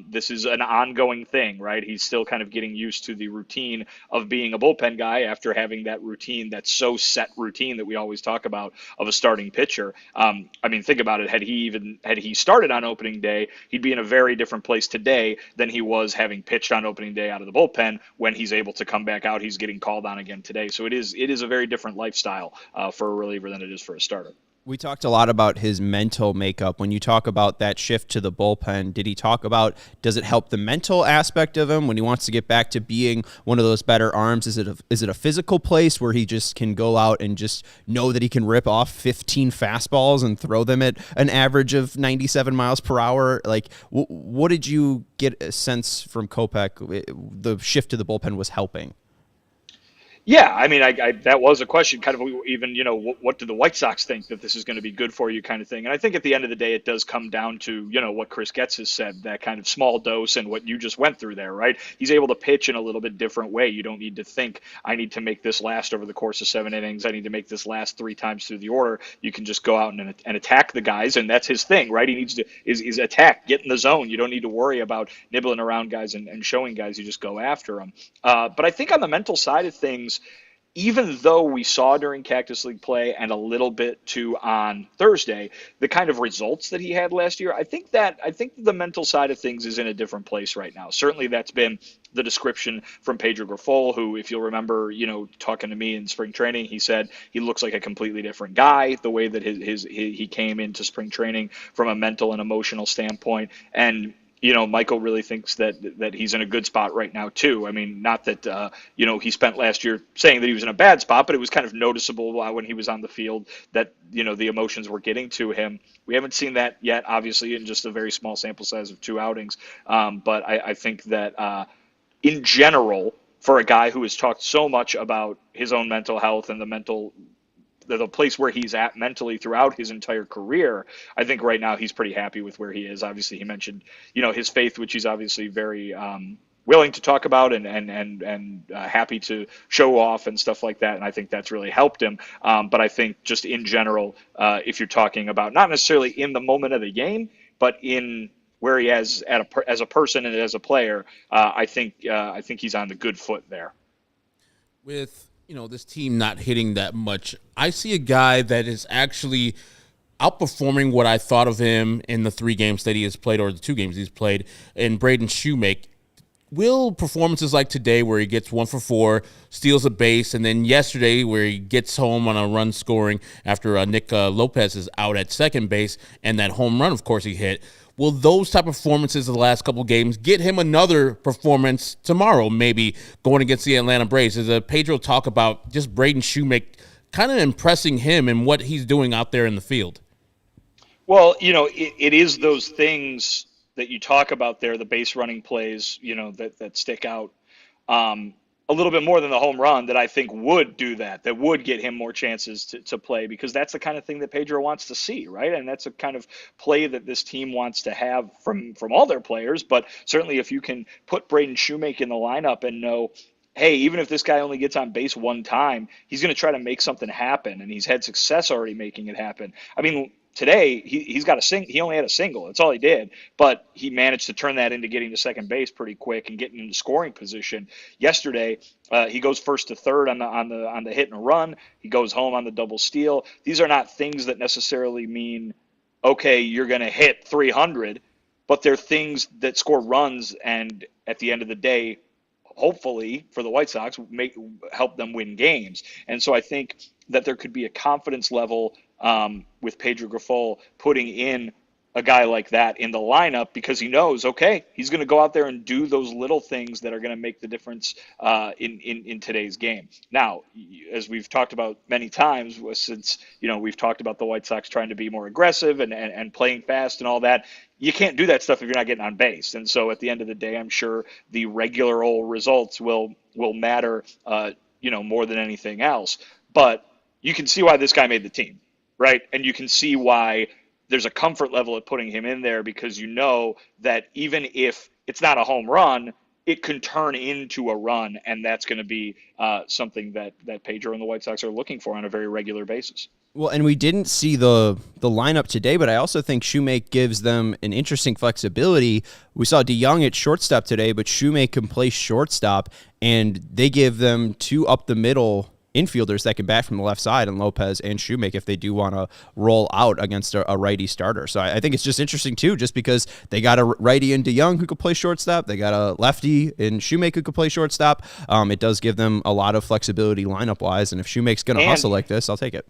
this is an ongoing thing, right? He's still kind of getting used to the routine of being a bullpen guy after having that routine, that so set routine that we always talk about of a starting pitcher. I mean, think about it. Had he started on opening day, he'd be in a very different place today than he was having pitched on opening day out of the bullpen. When he's able to come back out, he's getting called on again today. So it is a very different lifestyle for a reliever than it is for a starter. We talked a lot about his mental makeup. When you talk about that shift to the bullpen, did he talk about, does it help the mental aspect of him when he wants to get back to being one of those better arms? Is it a physical place where he just can go out and just know that he can rip off 15 fastballs and throw them at an average of 97 miles per hour? Like, what did you get a sense from Kopech the shift to the bullpen was helping? Yeah, I mean, I that was a question, kind of even, what do the White Sox think that this is going to be good for you kind of thing. And I think at the end of the day, it does come down to, what Chris Getz has said, that kind of small dose and what you just went through there, right? He's able to pitch in a little bit different way. You don't need to think, I need to make this last over the course of 7 innings. I need to make this last 3 times through the order. You can just go out and attack the guys, and that's his thing, right? He needs to is attack, get in the zone. You don't need to worry about nibbling around guys and showing guys. You just go after them. But I think on the mental side of things, even though we saw during Cactus League play and a little bit too on Thursday, the kind of results that he had last year, I think the mental side of things is in a different place right now. Certainly that's been the description from Pedro Grifol, who, if you'll remember, talking to me in spring training, he said he looks like a completely different guy, the way that he came into spring training from a mental and emotional standpoint. And Michael really thinks that he's in a good spot right now too. I mean, not that he spent last year saying that he was in a bad spot, but it was kind of noticeable when he was on the field that the emotions were getting to him. We haven't seen that yet, obviously, in just a very small sample size of 2 outings. But I think that in general, for a guy who has talked so much about his own mental health and the place where he's at mentally throughout his entire career, I think right now he's pretty happy with where he is. Obviously, he mentioned, his faith, which he's obviously very willing to talk about and happy to show off and stuff like that. And I think that's really helped him. But I think just in general, if you're talking about not necessarily in the moment of the game, but in where he is as a person and as a player, I think he's on the good foot there. With this team not hitting that much, I see a guy that is actually outperforming what I thought of him in the 3 games that he has played, or the 2 games he's played, in Braden Shewmake. Will performances like today, where he gets 1 for 4, steals a base, and then yesterday where he gets home on a run scoring after Nick Lopez is out at second base, and that home run, of course, he hit, will those type of performances of the last couple of games get him another performance tomorrow, maybe going against the Atlanta Braves? Does Pedro talk about just Braden Shewmake kind of impressing him and what he's doing out there in the field? Well, it is those things that you talk about there, the base running plays, that stick out a little bit more than the home run, that I think would do that would get him more chances to play, because that's the kind of thing that Pedro wants to see, right? And that's a kind of play that this team wants to have from all their players. But certainly if you can put Braden Shewmake in the lineup and know, hey, even if this guy only gets on base 1 time, he's going to try to make something happen, and he's had success already making it happen. I mean, today, he only had a single. That's all he did. But he managed to turn that into getting to second base pretty quick and getting into scoring position. Yesterday, he goes first to third on the hit and run. He goes home on the double steal. These are not things that necessarily mean, okay, you're going to hit 300, but they're things that score runs, and at the end of the day, hopefully for the White Sox, help them win games. And so I think that there could be a confidence level with Pedro Grifol putting in a guy like that in the lineup, because he knows, okay, he's going to go out there and do those little things that are going to make the difference in today's game. Now, as we've talked about many times, since we've talked about the White Sox trying to be more aggressive and playing fast and all that, you can't do that stuff if you're not getting on base. And so at the end of the day, I'm sure the regular old results will matter more than anything else. But you can see why this guy made the team, right? And you can see why there's a comfort level at putting him in there, because you know that even if it's not a home run, it can turn into a run, and that's going to be something that Pedro and the White Sox are looking for on a very regular basis. Well, and we didn't see the lineup today, but I also think Shewmake gives them an interesting flexibility. We saw DeYoung at shortstop today, but Shewmake can play shortstop, and they give them two up the middle infielders that can bat from the left side, and Lopez and Shewmake if they do want to roll out against a righty starter. So I think it's just interesting too, just because they got a righty in DeYoung who could play shortstop, they got a lefty in Shewmake who could play shortstop. It does give them a lot of flexibility lineup wise, and if Shewmake's going to hustle like this, I'll take it.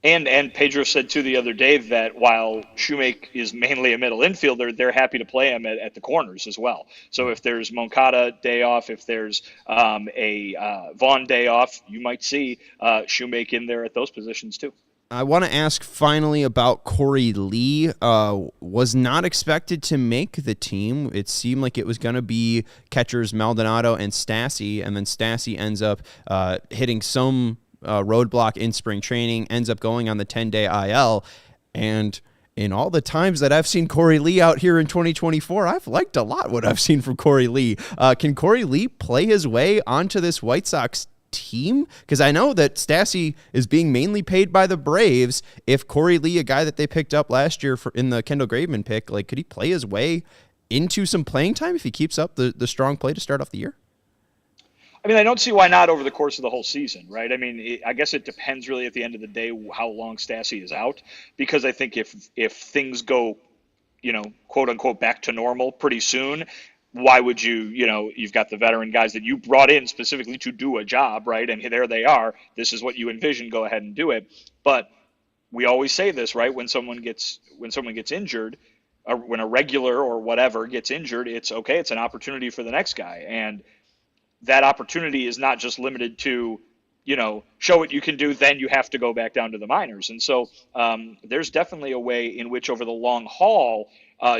And Pedro said, too, the other day that while Shewmake is mainly a middle infielder, they're happy to play him at the corners as well. So if there's Moncada day off, if there's a Vaughn day off, you might see Shewmake in there at those positions, too. I want to ask finally about Korey Lee. Was not expected to make the team. It seemed like it was going to be catchers Maldonado and Stassi, and then Stassi ends up hitting some roadblock in spring training, ends up going on the 10-day IL. And in all the times that I've seen Korey Lee out here in 2024, I've liked a lot what I've seen from Korey Lee. Can Korey Lee play his way onto this White Sox team? Because I know that Stassi is being mainly paid by the Braves. If Korey Lee, a guy that they picked up last year in the Kendall Graveman pick, like, could he play his way into some playing time if he keeps up the strong play to start off the year? I mean, I don't see why not over the course of the whole season, right? I mean, I guess it depends really at the end of the day how long Stassi is out, because I think if things go, quote unquote, back to normal pretty soon, why would you've got the veteran guys that you brought in specifically to do a job, right? And there they are. This is what you envision. Go ahead and do it. But we always say this, right? When someone gets injured, or when a regular or whatever gets injured, it's okay. It's an opportunity for the next guy. And that opportunity is not just limited to, show what you can do, then you have to go back down to the minors. And so there's definitely a way in which over the long haul,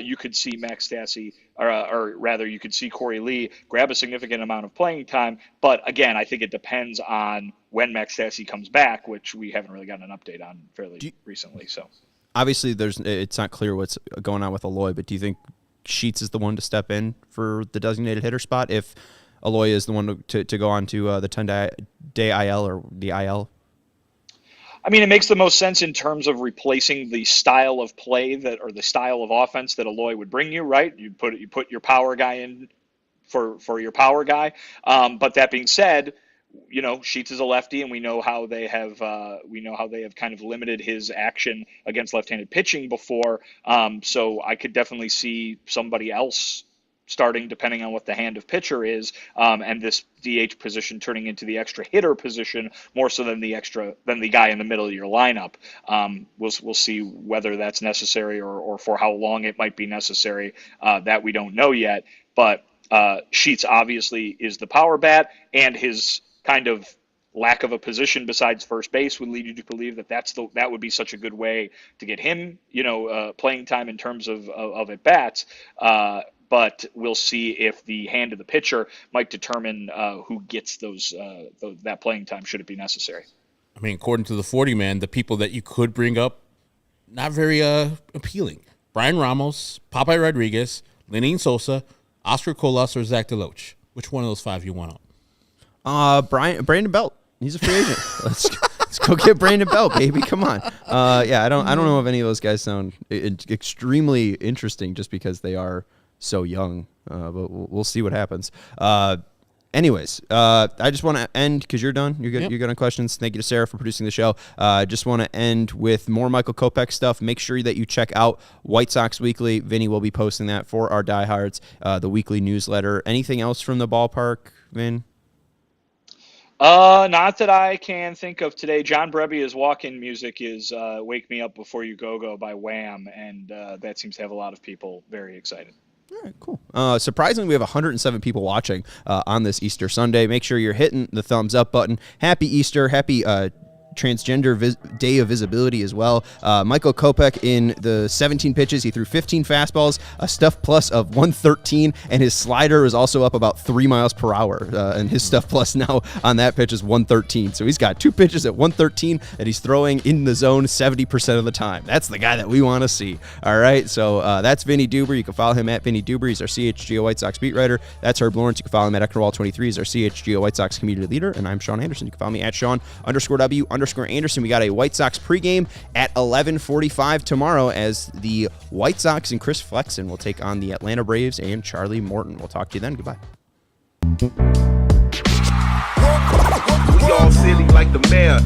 you could see Max Stassi, or rather you could see Korey Lee grab a significant amount of playing time. But again, I think it depends on when Max Stassi comes back, which we haven't really gotten an update on fairly recently. So obviously it's not clear what's going on with Eloy, but do you think Sheets is the one to step in for the designated hitter spot if Eloy is the one to go on to the 10-day IL or the IL? I mean, it makes the most sense in terms of replacing the style of play or the style of offense that Eloy would bring you, right? You put your power guy in for your power guy. But that being said, Sheets is a lefty, and we know how they have kind of limited his action against left-handed pitching before. So I could definitely see somebody else starting depending on what the hand of pitcher is, and this DH position turning into the extra hitter position more so than the guy in the middle of your lineup. We'll see whether that's necessary or for how long it might be necessary. That we don't know yet. But Sheets obviously is the power bat, and his kind of lack of a position besides first base would lead you to believe that would be such a good way to get him, playing time in terms of at bats. But we'll see if the hand of the pitcher might determine who gets that playing time should it be necessary. I mean, according to the 40-man, the people that you could bring up, not very appealing. Brian Ramos, Popeye Rodriguez, Lenin Sosa, Oscar Colas, or Zach DeLoach. Which one of those five you want up? Brandon Belt. He's a free agent. Let's go get Brandon Belt, baby. Come on. I don't know if any of those guys sound extremely interesting just because they are so young, but we'll see what happens. Anyways, I just want to end because you're done. You're good. Yep. You're good on questions. Thank you to Sarah for producing the show. Just want to end with more Michael Kopech stuff. Make sure that you check out White Sox Weekly. Vinny will be posting that for our diehards. The weekly newsletter. Anything else from the ballpark, Vin? Not that I can think of today. John Brebbia's walk-in music is "Wake Me Up Before You Go" by Wham, and that seems to have a lot of people very excited. All right, cool. Surprisingly, we have 107 people watching on this Easter Sunday. Make sure you're hitting the thumbs up button. Happy Easter. Happy Transgender Day of Visibility as well. Michael Kopech in the 17 pitches, he threw 15 fastballs, a stuff plus of 113, and his slider was also up about 3 miles per hour. And his stuff plus now on that pitch is 113. So he's got 2 pitches at 113, and he's throwing in the zone 70% of the time. That's the guy that we want to see. All right, so that's Vinnie Duber. You can follow him at Vinnie Duber. He's our CHGO White Sox beat writer. That's Herb Lawrence. You can follow him at Ecknerwall23. He's our CHGO White Sox community leader. And I'm Sean Anderson. You can follow me at Sean_W_. _ Anderson. We got a White Sox pregame at 11:45 tomorrow as the White Sox and Chris Flexen will take on the Atlanta Braves and Charlie Morton. We'll talk to you then. Goodbye. We all silly like the mayor.